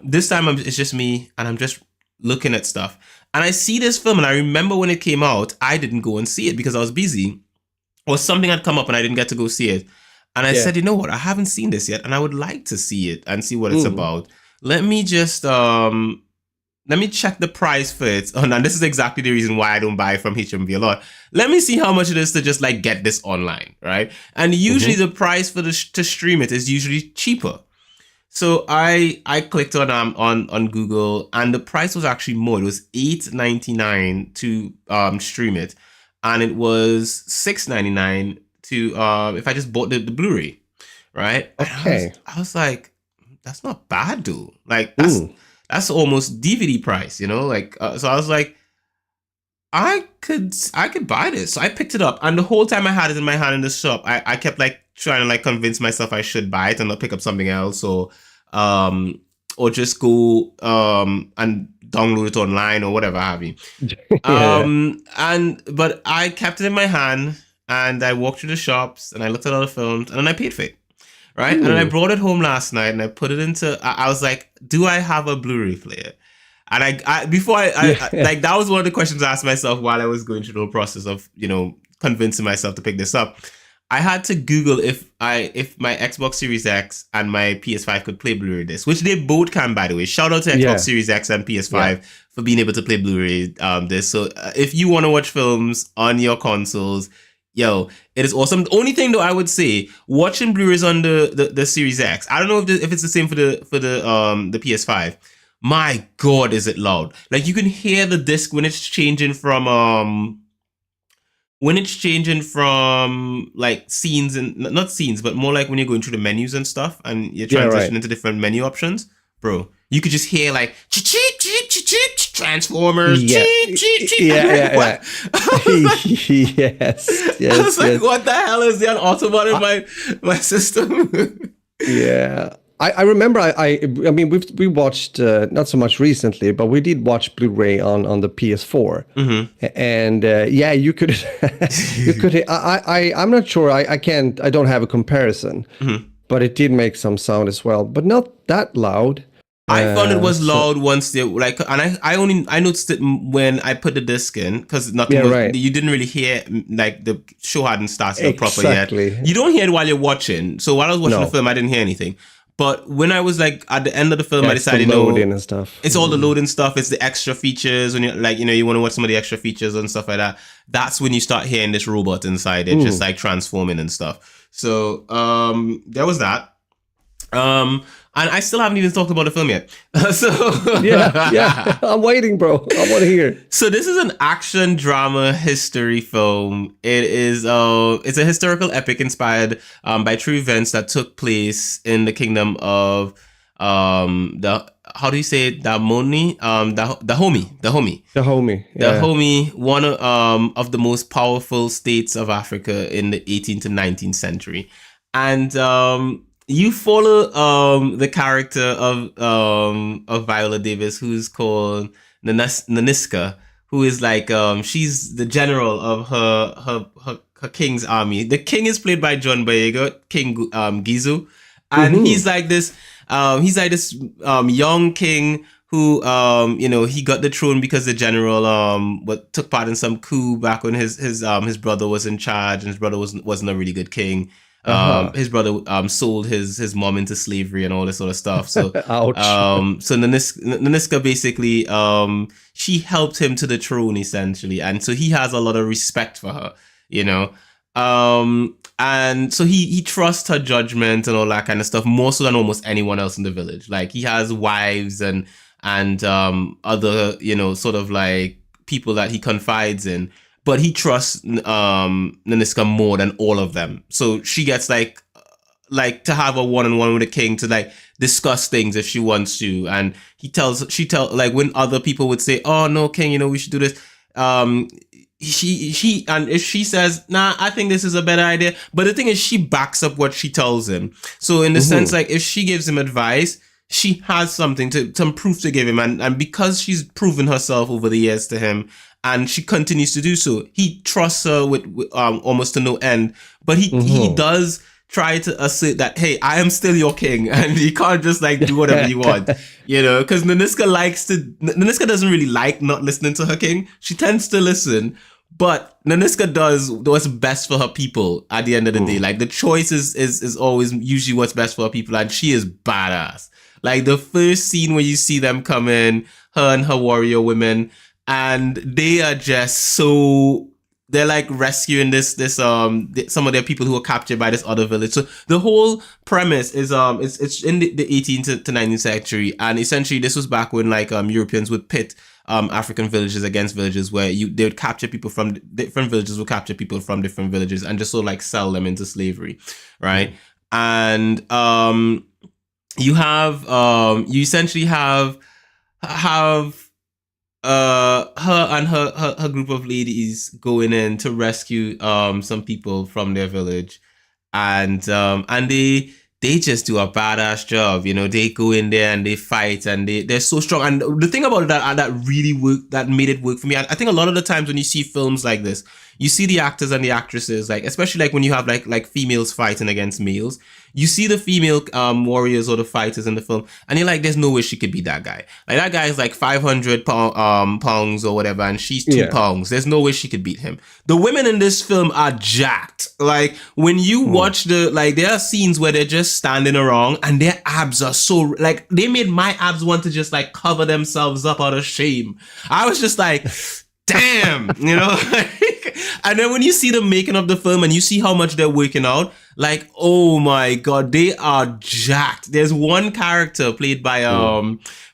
This time it's just me, and I'm just looking at stuff. And I see this film, and I remember when it came out, I didn't go and see it because I was busy. Or something had come up, and I didn't get to go see it. And I said, you know what? I haven't seen this yet, and I would like to see it and see what it's about. Let me just... let me check the price for it. Oh, and this is exactly the reason why I don't buy from HMV a lot. Let me see how much it is to just like get this online, right? And usually the price for to stream it is usually cheaper. So I clicked on Google, and the price was actually more. It was $8.99 to stream it, and it was $6.99 to if I just bought the Blu-ray, right? Okay. I was like, that's not bad, dude. Like that's almost DVD price, Like, so I was like, I could buy this. So I picked it up, and the whole time I had it in my hand in the shop, I kept like trying to like convince myself I should buy it and not pick up something else, or just go and download it online or whatever have you. But I kept it in my hand, and I walked through the shops, and I looked at other films, and then I paid for it. Right. And then I brought it home last night, and I put it into, I was like, do I have a Blu-ray player? And I like, that was one of the questions I asked myself while I was going through the whole process of, convincing myself to pick this up. I had to Google if my Xbox Series X and my PS5 could play Blu-ray discs, which they both can, by the way. Shout out to Xbox Series X and PS5 for being able to play Blu-ray discs. So if you want to watch films on your consoles, yo, it is awesome. The only thing though I would say, watching Blu-rays on the Series X, I don't know if it's the same for the PS5. My God, is it loud? Like, you can hear the disc when it's changing from like scenes, and not scenes, but more like when you're going through the menus and stuff, and you're transitioning to different menu options, bro. You could just hear like Transformers. Yes. I was like, what the hell is the Autobot in my system? I remember. I mean, we watched not so much recently, but we did watch Blu-ray on the PS4, and you could you could. I'm not sure. I don't have a comparison, but it did make some sound as well, but not that loud. I found it was loud once they like, and I noticed it when I put the disc in, because you didn't really hear, like, the show hadn't started proper yet. You don't hear it while you're watching. So while I was watching the film, I didn't hear anything. But when I was like at the end of the film, I decided, loading and stuff. It's all the loading stuff. It's the extra features when you're like, you want to watch some of the extra features and stuff like that. That's when you start hearing this robot inside it, just like transforming and stuff. So there was that. And I still haven't even talked about the film yet. I'm waiting, bro. I want to hear. So this is an action drama history film. It is it's a historical epic inspired by true events that took place in the kingdom of the how do you say it? Damoni, the homie, The homie. the Yeah. homie, one of the most powerful states of Africa in the 18th to 19th century, and you follow the character of Viola Davis, who's called Naniska, who is like she's the general of her king's army. The king is played by John Boyega, King Gizu, and Mm-hmm. he's like this young king who he got the throne because the general what took part in some coup back when his brother was in charge, and his brother wasn't a really good king. Uh-huh. His brother sold his mom into slavery and all this sort of stuff. So Ouch. so Naniska basically she helped him to the throne essentially, and so he has a lot of respect for her, you know. And so he trusts her judgment and all that kind of stuff more so than almost anyone else in the village. Like he has wives and other, sort of like people that he confides in, but he trusts Naniska more than all of them. So she gets like to have a one-on-one with the king to like discuss things if she wants to. And she tell like when other people would say, oh no, king, we should do this. She and if she says, nah, I think this is a better idea, but the thing is she backs up what she tells him. So in the sense, like if she gives him advice, she has something some proof to give him, and because she's proven herself over the years to him, and she continues to do so, he trusts her with almost to no end. But he does try to assert that, hey, I am still your king, and you can't just like do whatever you want, because Naniska doesn't really like not listening to her king. She tends to listen, but Naniska does what's best for her people at the end of the day. Like the choice is always usually what's best for her people, and she is badass. Like the first scene where you see them come in, her and her warrior women, and they are just so, they're like rescuing this some of their people who were captured by this other village. So the whole premise is it's in the 18th to 19th century, and essentially this was back when like Europeans would pit African villages against villages where they would capture people from different villages, would capture people from different villages and just sort of like sell them into slavery, right? And you have you essentially have her and her group of ladies going in to rescue some people from their village, and they just do a badass job. They go in there and they fight, and they're so strong. And the thing about that really worked, that made it work for me, I think a lot of the times when you see films like this, you see the actors and the actresses, like especially like when you have like females fighting against males, you see the female warriors or the fighters in the film, and you're like, there's no way she could beat that guy. Like that guy is like 500 pounds or whatever, and she's 2 pounds. There's no way she could beat him. The women in this film are jacked. Like when you watch there are scenes where they're just standing around and their abs are so, like, they made my abs want to just like cover themselves up out of shame. I was just like, damn, and then when you see the making of the film and you see how much they're working out, like, oh my god, they are jacked. There's one character played by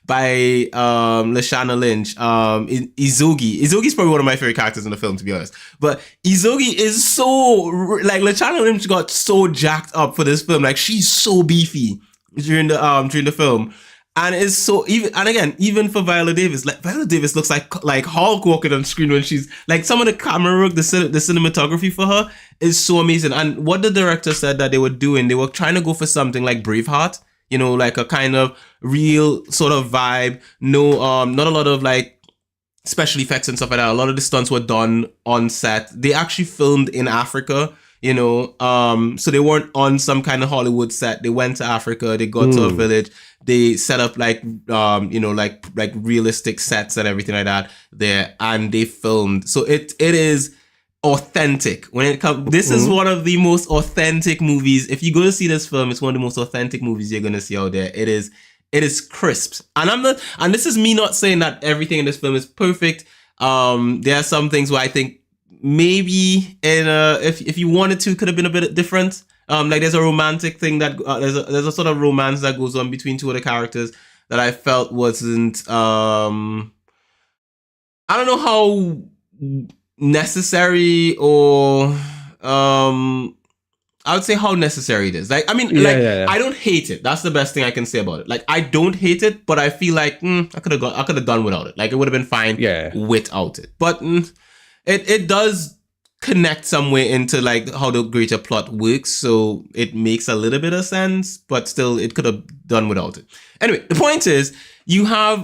Lashana Lynch, Izogi. Izogi's probably one of my favorite characters in the film, to be honest. But Izogi is so, like, Lashana Lynch got so jacked up for this film. Like, she's so beefy during the film. And it's so, even for Viola Davis, like Viola Davis looks like Hulk walking on screen when she's like, some of the camera work, the cinematography for her is so amazing. And what the director said that they were doing, they were trying to go for something like Braveheart, like a kind of real sort of vibe. No, not a lot of like special effects and stuff like that. A lot of the stunts were done on set. They actually filmed in Africa. So they weren't on some kind of Hollywood set. They went to Africa, they got to a village, they set up like like realistic sets and everything like that there, and they filmed. So it is authentic when it comes. This is one of the most authentic movies. If you go to see this film, it's one of the most authentic movies you're gonna see out there. It is crisp. And this is me not saying that everything in this film is perfect. There are some things where I think maybe if you wanted to, could have been a bit different. Like there's a romantic thing that there's a sort of romance that goes on between two of the characters that I felt wasn't I don't know how necessary, or I I would say how necessary it is. Like, I mean, I don't hate it. That's the best thing I can say about it. Like, I don't hate it, but I feel like I could have done without it. Like, it would have been fine without it. But it does connect some way into like how the greater plot works, so it makes a little bit of sense. But still, it could have done without it. Anyway, the point is, you have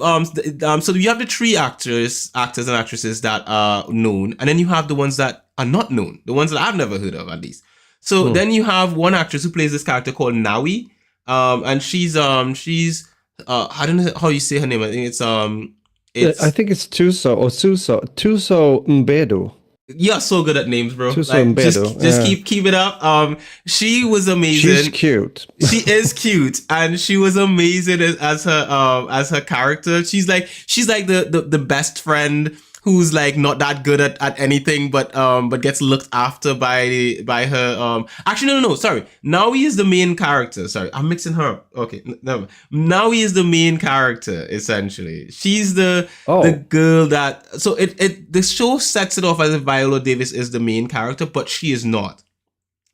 so you have the three actors and actresses that are known, and then you have the ones that are not known, the ones that I've never heard of at least. So then you have one actress who plays this character called Nawi, and she's I don't know how you say her name. I think I think it's Tuso Mbedu. You're so good at names, bro. Like, just keep it up. She was amazing. She's cute. She is cute, and she was amazing as her character. She's like the best friend who's like not that good at anything, but gets looked after by her. Actually, no, sorry. Nawi is the main character. Sorry, I'm mixing her up. Okay, no. Nawi is the main character essentially. She's the girl that. So the show sets it off as if Viola Davis is the main character, but she is not.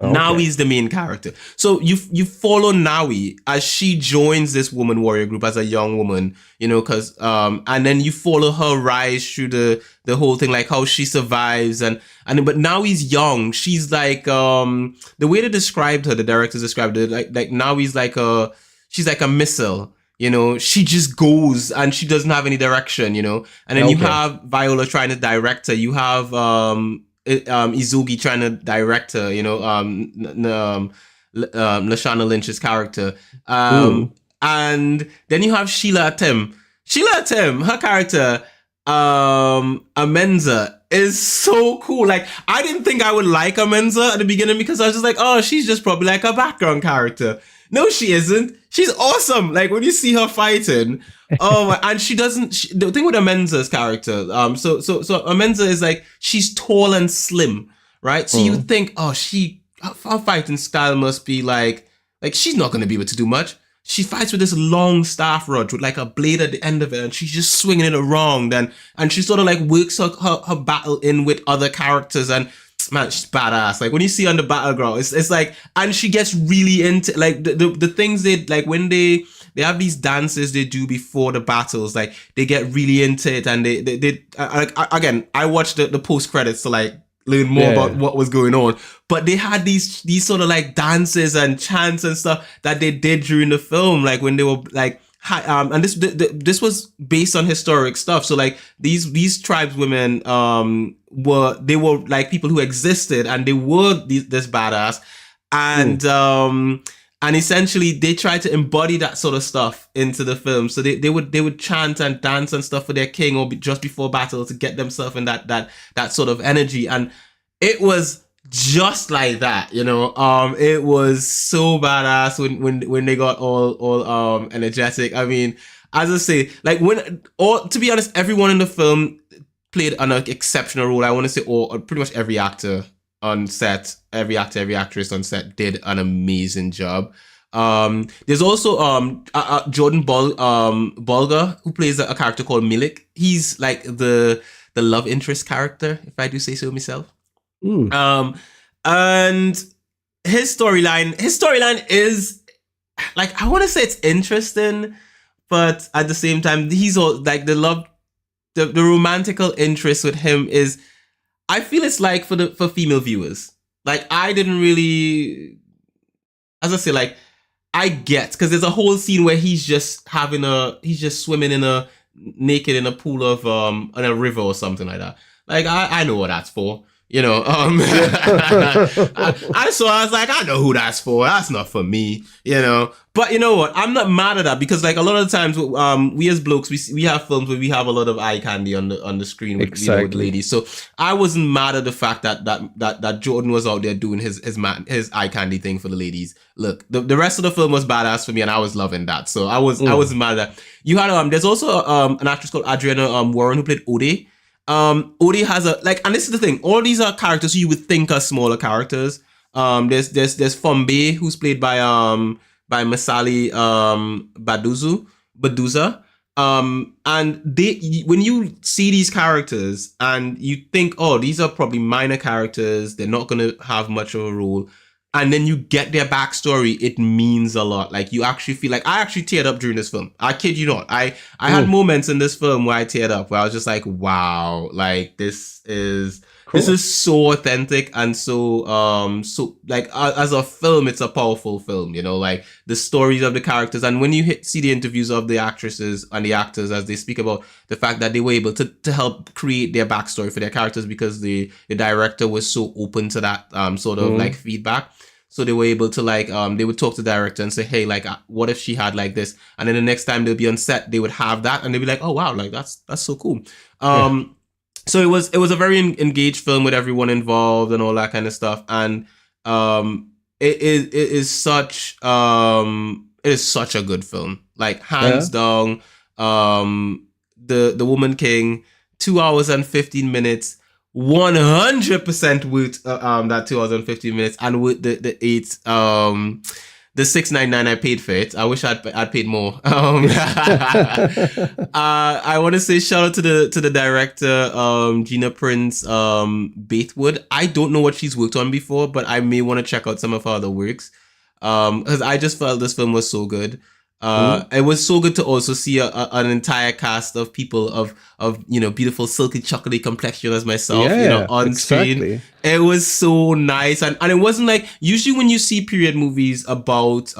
Okay. Nawi's the main character. So you follow Nawi as she joins this woman warrior group as a young woman, because and then you follow her rise through the whole thing, like how she survives but Nawi's young. She's like the way they described her, the directors described her like Nawi's she's like a missile. She just goes and she doesn't have any direction, and then you have Viola trying to direct her. You have Izugi trying to direct her, Lashana Lynch's character. And then you have Sheila Atim. Her character, Amenza, is so cool. Like, I didn't think I would like Amenza at the beginning because I was just like, oh, she's just probably like a background character. No, she isn't. She's awesome. Like, when you see her fighting, and she doesn't. The thing with Amenza's character, so Amenza is like, she's tall and slim, right? So you think, her fighting style must be like she's not going to be able to do much. She fights with this long staff rod with like a blade at the end of it, and she's just swinging it around, and she sort of like works her battle in with other characters, and man, she's badass. Like, when you see on the battleground, it's like, and she gets really into like the things they like when they have these dances they do before the battles. Like, they get really into it, and they again, I watched the post credits to like learn more about what was going on. But they had these sort of like dances and chants and stuff that they did during the film, like when they were like. And this was based on historic stuff. So like these tribeswomen were like people who existed, and they were this badass, and essentially they tried to embody that sort of stuff into the film. So they would chant and dance and stuff for their king or just before battle to get themselves in that sort of energy, and it was just like that, it was so badass when they got all energetic. I mean, as I say, like to be honest, everyone in the film played an exceptional role. I want to say pretty much every actor on set, every actress on set did an amazing job. There's also Jordan Bolger, who plays a character called Milik. He's like the love interest character, if I do say so myself. And his storyline is like, I want to say it's interesting, but at the same time, he's all like the romantical interest with him is, I feel it's like for female viewers. Like, I didn't really, as I say, like, I get, because there's a whole scene where he's just swimming naked in a pool of in a river or something like that. Like, I know what that's for. I was like, I know who that's for. That's not for me, But you know what? I'm not mad at that, because like a lot of the times, we as blokes, we have films where we have a lot of eye candy on the screen with, with ladies. So I wasn't mad at the fact that Jordan was out there doing his eye candy thing for the ladies. Look, the rest of the film was badass for me, and I was loving that. So I wasn't mad at that. You had there's also an actress called Adriana Warren who played Ode. Ode has and this is the thing, all these are characters who you would think are smaller characters. There's Fombe, who's played by Masali Baduza. And when you see these characters and you think, oh, these are probably minor characters, they're not gonna have much of a role, and then you get their backstory, it means a lot. Like you actually feel like I actually teared up during this film. I kid you not. I had moments in this film where I teared up, where I was just like, wow, like this is so authentic and so like as a film, it's a powerful film, you know, like the stories of the characters. And when you see the interviews of the actresses and the actors as they speak about the fact that they were able to help create their backstory for their characters because the director was so open to that sort of like feedback. So they were able to like, they would talk to the director and say, hey, like, what if she had like this? And then the next time they'll be on set, they would have that and they'd be like, oh, wow, like that's so cool. So it was a very engaged film with everyone involved and all that kind of stuff. And it is such a good film. Like hands down, the Woman King, 2 hours and 15 minutes. 100% with that 2 hours and 15 minutes, and with the $6.99 I paid for it. I wish I'd paid more. I want to say shout out to the director, Gina Prince Batewood. I don't know what she's worked on before, but I may want to check out some of her other works because I just felt this film was so good. It was so good to also see an entire cast of people of you know, beautiful silky chocolatey complexion as myself, you know, on screen. It was so nice, and it wasn't like usually when you see period movies about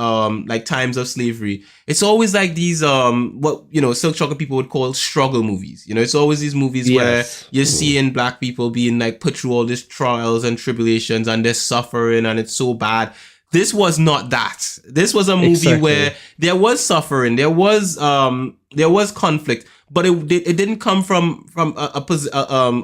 like times of slavery, it's always like these what, you know, silk chocolate people would call struggle movies. You know, it's always these movies where you're seeing black people being like put through all these trials and tribulations and they're suffering and it's so bad. This was not that. This was a movie where there was suffering, there was conflict, but it didn't come from a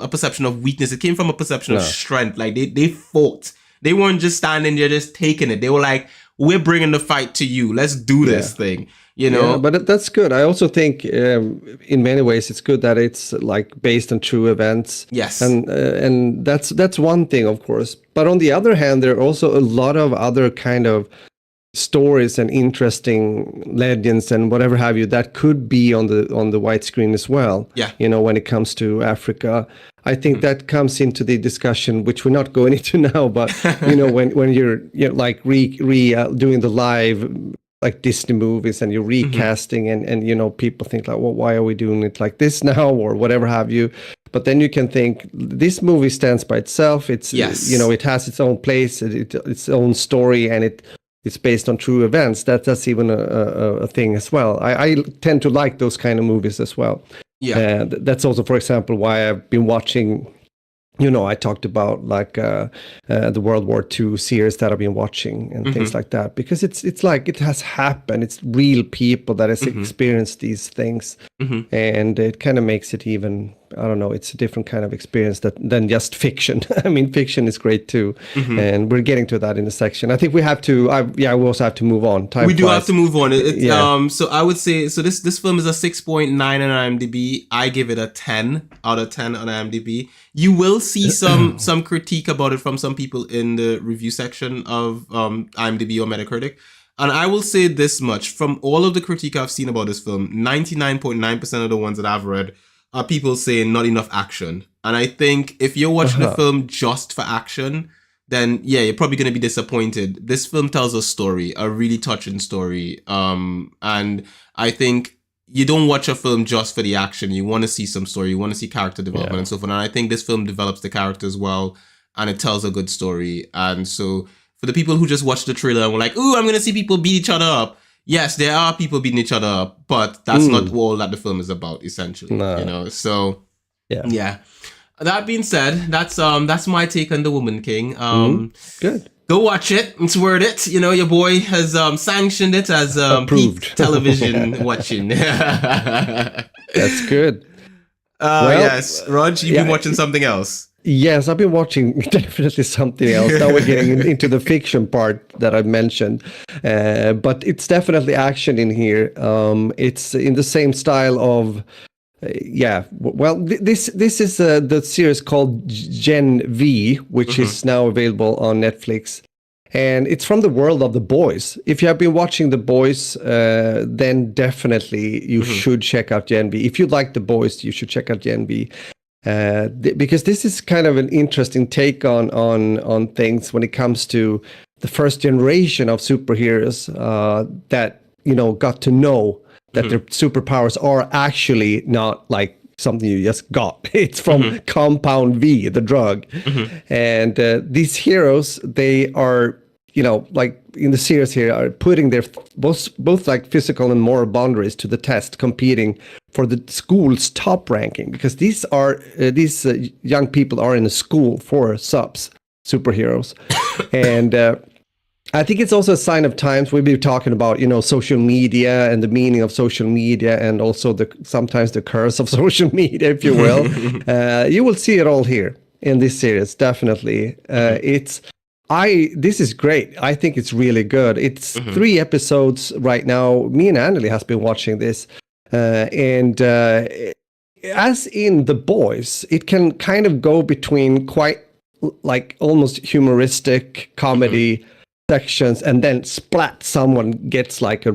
perception of weakness. It came from a perception of strength. Like they fought. They weren't just standing there just taking it. They were like, we're bringing the fight to you. Let's do this thing. You know, but that's good. I also think in many ways it's good that it's like based on true events. Yes, and that's one thing, of course. But on the other hand, there are also a lot of other kind of stories and interesting legends and whatever have you that could be on the white screen as well. Yeah, you know, when it comes to Africa. I think that comes into the discussion, which we're not going into now. But you know, when you're like doing the live like Disney movies and you're recasting and you know, people think like, well, why are we doing it like this now or whatever have you? But then you can think this movie stands by itself. It's you know, it has its own place, its own story, and it's based on true events. That's even a thing as well. I tend to like those kind of movies as well. Yeah, that's also, for example, why I've been watching. You know, I talked about like the World War II series that I've been watching and things like that, because it's like it has happened. It's real people that has experienced these things, and it kind of makes it even, I don't know, it's a different kind of experience than just fiction. I mean, fiction is great too, and we're getting to that in a section. I think we have to. We also have to move on. We do have to move on. So I would say, so this film is a 6.9 on IMDb. I give it a 10 out of 10 on IMDb. You will see some critique about it from some people in the review section of IMDb or Metacritic. And I will say this much. From all of the critique I've seen about this film, 99.9% of the ones that I've read are people saying not enough action. And I think if you're watching the film just for action, then yeah, you're probably going to be disappointed. This film tells a story, a really touching story. And I think you don't watch a film just for the action. You want to see some story. You want to see character development and so forth. And I think this film develops the characters well, and it tells a good story. And so for the people who just watched the trailer and were like, ooh, I'm going to see people beat each other up. Yes, there are people beating each other up, but that's not all that the film is about, essentially. You know, so yeah. That being said, that's my take on The Woman King. Good. Go watch it. It's worth it. You know, your boy has sanctioned it as peak television watching. That's good. Yes, Rog, you've been watching something else. Yes, I've been watching definitely something else. Now we're getting into the fiction part that I mentioned, but it's definitely action in here. It's in the same style of. Well, this is the series called Gen V, which is now available on Netflix, and it's from the world of The Boys. If you have been watching The Boys, then definitely you should check out Gen V. If you like The Boys, you should check out Gen V, because this is kind of an interesting take on things when it comes to the first generation of superheroes that got to know that their superpowers are actually not like something you just got. It's from Compound V, the drug. And these heroes, they are, like in the series here, are putting their both like physical and moral boundaries to the test, competing for the school's top ranking, because these young people are in a school for superheroes. And I think it's also a sign of times. We've been talking about, social media and the meaning of social media, and also sometimes the curse of social media, if you will. You will see it all here in this series, definitely. This is great. I think it's really good. It's 3 episodes right now. Me and Anneli has been watching this, and as in The Boys, it can kind of go between quite like almost humoristic comedy sections, and then splat, someone gets like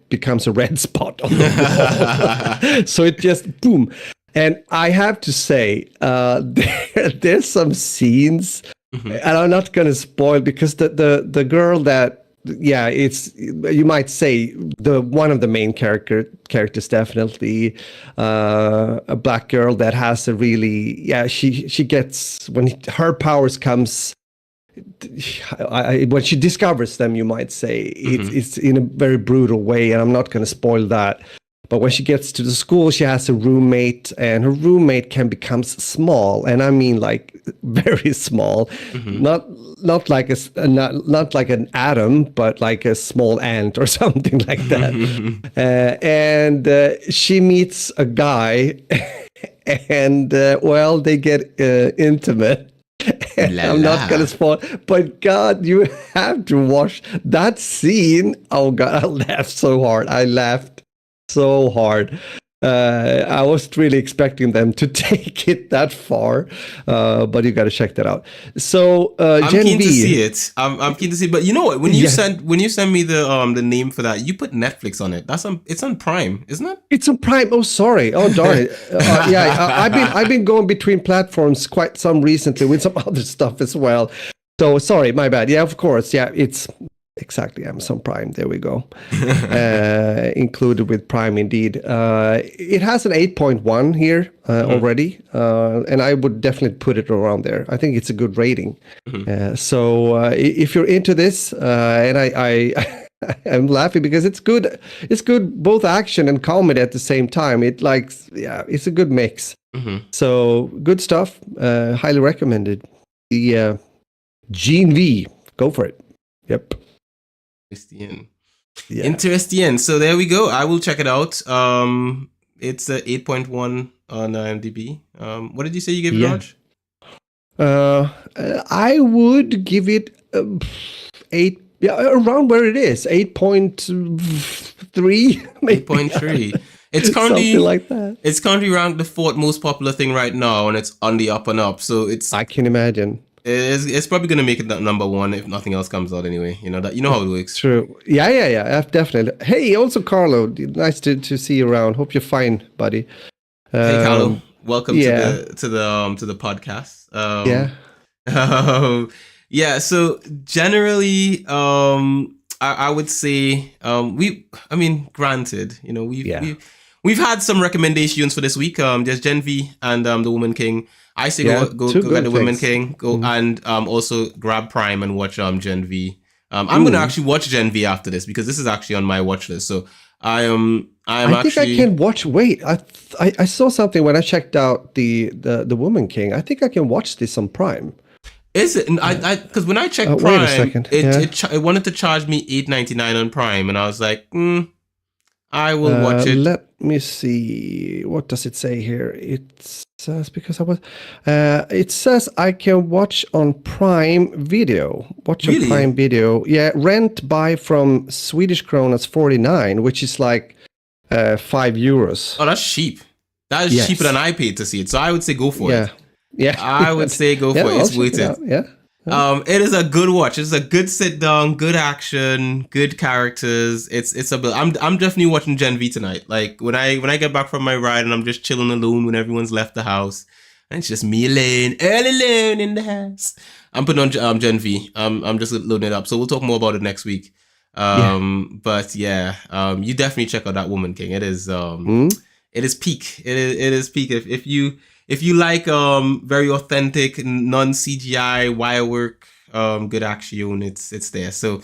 becomes a red spot on the wall. So it just boom. And I have to say, there's some scenes, and I'm not going to spoil, because the girl that, it's, you might say, one of the main characters, definitely a black girl that has a really, she gets, when her powers comes, when she discovers them, you might say, it's in a very brutal way, and I'm not going to spoil that. But when she gets to the school, she has a roommate, and her roommate can become small, and I mean like very small, not like not like an atom, but like a small ant or something like that. And she meets a guy, and they get intimate. I'm not going to spoil, but God, you have to watch that scene. Oh God, I laughed so hard. I laughed so hard. I wasn't really expecting them to take it that far, but you got to check that out. So I'm keen to see it. I'm keen to see, but you know what? When you send me the name for that, you put Netflix on it. It's on Prime, isn't it? It's on Prime. Oh, sorry. Oh, darn it. I've been going between platforms quite some recently with some other stuff as well. So sorry, my bad. Yeah, of course. Yeah, it's exactly Amazon Prime. There we go. Included with Prime, indeed. It has an 8.1 here already, and I would definitely put it around there. I think it's a good rating. So if you're into this, and I'm laughing because it's good. It's good, both action and comedy at the same time. It's a good mix. So good stuff. Highly recommended. The Gene V. Go for it. Yep. Interesting. So there we go. I will check it out. It's a 8.1 on IMDb. What did you say you gave it, Raj? I would give it 8. Yeah, around where it is, 8.3, maybe. 8.3. It's currently something like that. It's currently ranked the 4th most popular thing right now, and it's on the up and up. So I can imagine. It's probably gonna make it number 1 if nothing else comes out anyway. You know how it works. True. Yeah. Definitely. Hey, also Carlo, nice to see you around. Hope you're fine, buddy. Hey, Carlo, welcome to the podcast. So generally, I would say granted, we've had some recommendations for this week. There's Gen V and the Woman King. I say go get the Woman King. And also grab Prime and watch Gen V. I'm gonna actually watch Gen V after this because this is actually on my watch list. So I think I can watch. Wait, I saw something when I checked out the Woman King. I think I can watch this on Prime. Is it? Because when I checked Prime, it wanted to charge me $8.99 on Prime, and I was like, I will watch it. Let me see. What does it say here? It says it says I can watch on Prime Video. Watch on Prime Video. Yeah, rent buy from Swedish kronas 49, which is like €5. Oh, that's cheap. That is cheaper than I paid to see it. So I would say go for it. Yeah, I would say go for it. It's worth it. It is a good watch. It's a good sit down, good action, good characters. I'm definitely watching Gen V tonight. Like when I get back from my ride and I'm just chilling alone when everyone's left the house, And it's just me alone, all alone in the house. I'm putting on Gen V. I'm just loading it up. So we'll talk more about it next week. But yeah, you definitely check out That Woman King. It is it is peak. It is peak. If you like very authentic, non CGI wire work, good action, it's there. So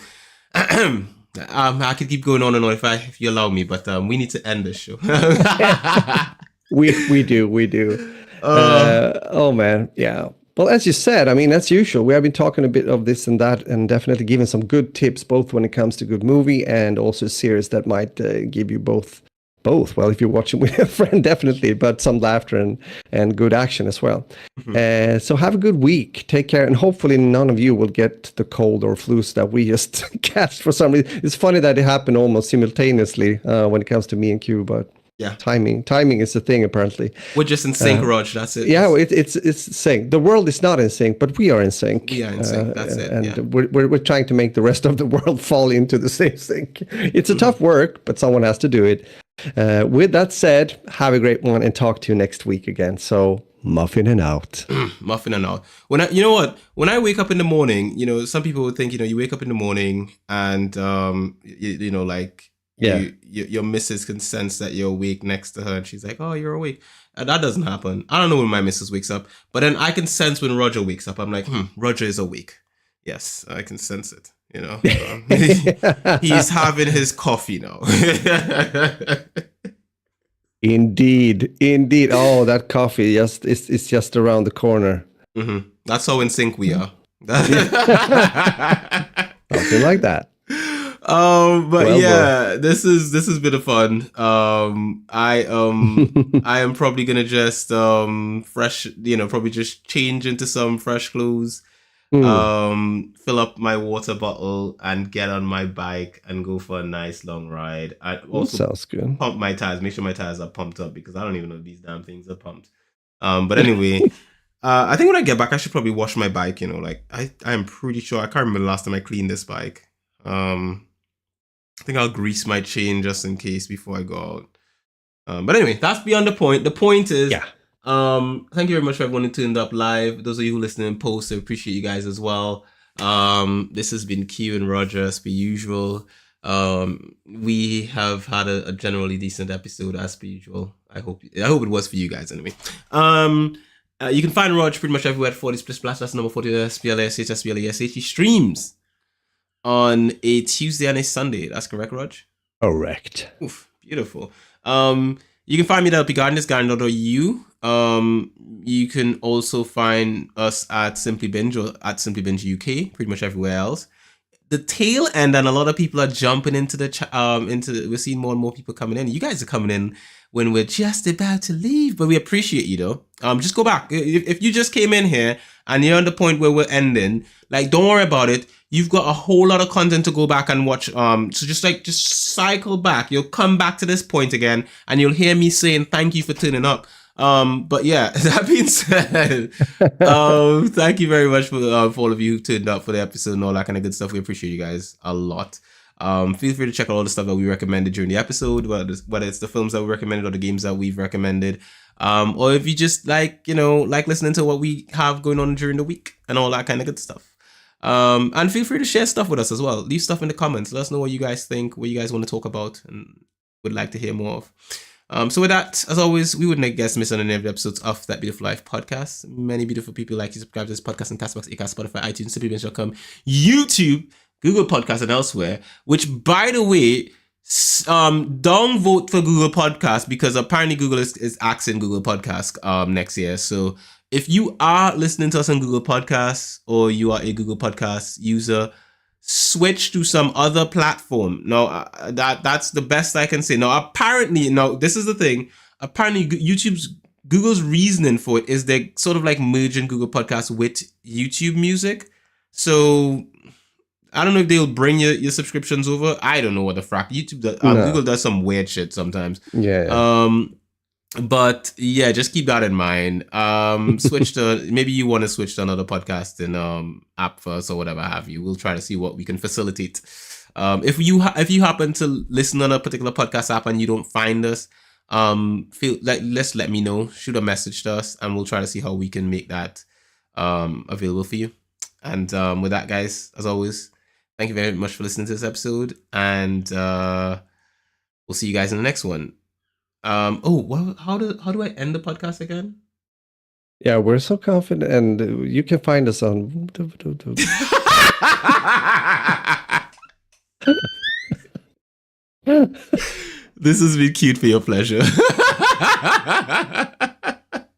I could keep going on and on if you allow me, but we need to end this show. we do. Oh man, yeah. Well, as you said, I mean, as usual, we have been talking a bit of this and that, and definitely giving some good tips, both when it comes to good movie and also series that might give you both. Well, if you're watching with a friend, definitely, but some laughter and good action as well. So have a good week. Take care, and hopefully none of you will get the cold or flus that we just catch for some reason. It's funny that it happened almost simultaneously when it comes to me and Q, but yeah, timing is the thing apparently. We're just in sync, Raj. That's it. Yeah, it's sync. The world is not in sync, but we are in sync. We are in sync. That's it. And we're trying to make the rest of the world fall into the same sync. It's a tough work, but someone has to do it. With that said, have a great one and talk to you next week again. So muffin and out. Muffin and out. You know what? When I wake up in the morning, some people would think, you wake up in the morning and your missus can sense that you're awake next to her and she's like, oh, you're awake. That doesn't happen. I don't know when my missus wakes up, but then I can sense when Roger wakes up. I'm like, Roger is awake. Yes, I can sense it. He's having his coffee now. Indeed. Oh, that coffee it's just around the corner. That's how in sync we are. Something like that. This has been a fun. I am probably gonna just probably just change into some fresh clothes. Fill up my water bottle and get on my bike and go for a nice long ride. I also sounds good. Pump my tires, make sure my tires are pumped up because I don't even know if these damn things are pumped. But anyway, I think when I get back, I should probably wash my bike. I am pretty sure, I can't remember the last time I cleaned this bike. I think I'll grease my chain just in case before I go out. But anyway, that's beyond the point. The point is, thank you very much for everyone who tuned up live. Those of you who listen in post, I appreciate you guys as well. This has been Q and Roger as per usual. We have had a generally decent episode as per usual. I hope it was for you guys anyway. You can find Roger pretty much everywhere at 40 Splash. That's number 40 SPLASH. He streams on a Tuesday and a Sunday. That's correct, Raj? Correct. Oof, beautiful. You can find me at LPGardeners.eu. You can also find us at Simply Binge or at Simply Binge UK, pretty much everywhere else. The tail end, and a lot of people are jumping into we're seeing more and more people coming in. You guys are coming in when we're just about to leave, but we appreciate you though. Just go back. If you just came in here and you're on the point where we're ending, don't worry about it. You've got a whole lot of content to go back and watch. So just cycle back. You'll come back to this point again and you'll hear me saying thank you for tuning up. But yeah, that being said, thank you very much for all of you who turned up for the episode and all that kind of good stuff. We appreciate you guys a lot. Feel free to check out all the stuff that we recommended during the episode, whether it's the films that we recommended or the games that we've recommended. Or if you just like listening to what we have going on during the week and all that kind of good stuff. And feel free to share stuff with us as well. Leave stuff in the comments. Let us know what you guys think, what you guys want to talk about and would like to hear more of. So with that, as always, we wouldn't miss on any of the episodes of That Beautiful Life podcast. Many beautiful people like you subscribe to this podcast on Castbox, Acast, Spotify, iTunes, simplybinge.com, YouTube, Google Podcasts, and elsewhere. Which, by the way, don't vote for Google Podcasts because apparently Google is axing Google Podcasts next year. So if you are listening to us on Google Podcasts or you are a Google Podcasts user, switch to some other platform. Now, that's the best I can say. Now, apparently, this is the thing. Apparently, Google's reasoning for it is they're sort of like merging Google Podcasts with YouTube Music. So I don't know if they'll bring your subscriptions over. I don't know what the frack. Google does some weird shit sometimes. Yeah. But yeah, just keep that in mind. Switch to, maybe you want to switch to another podcasting app first or whatever have you. We'll try to see what we can facilitate. If you happen to listen on a particular podcast app and you don't find us, let me know, shoot a message to us, and we'll try to see how we can make that available for you. And with that, guys, as always, thank you very much for listening to this episode, and we'll see you guys in the next one. How do I end the podcast again? Yeah, we're so confident, and you can find us on. This has been cute for your pleasure.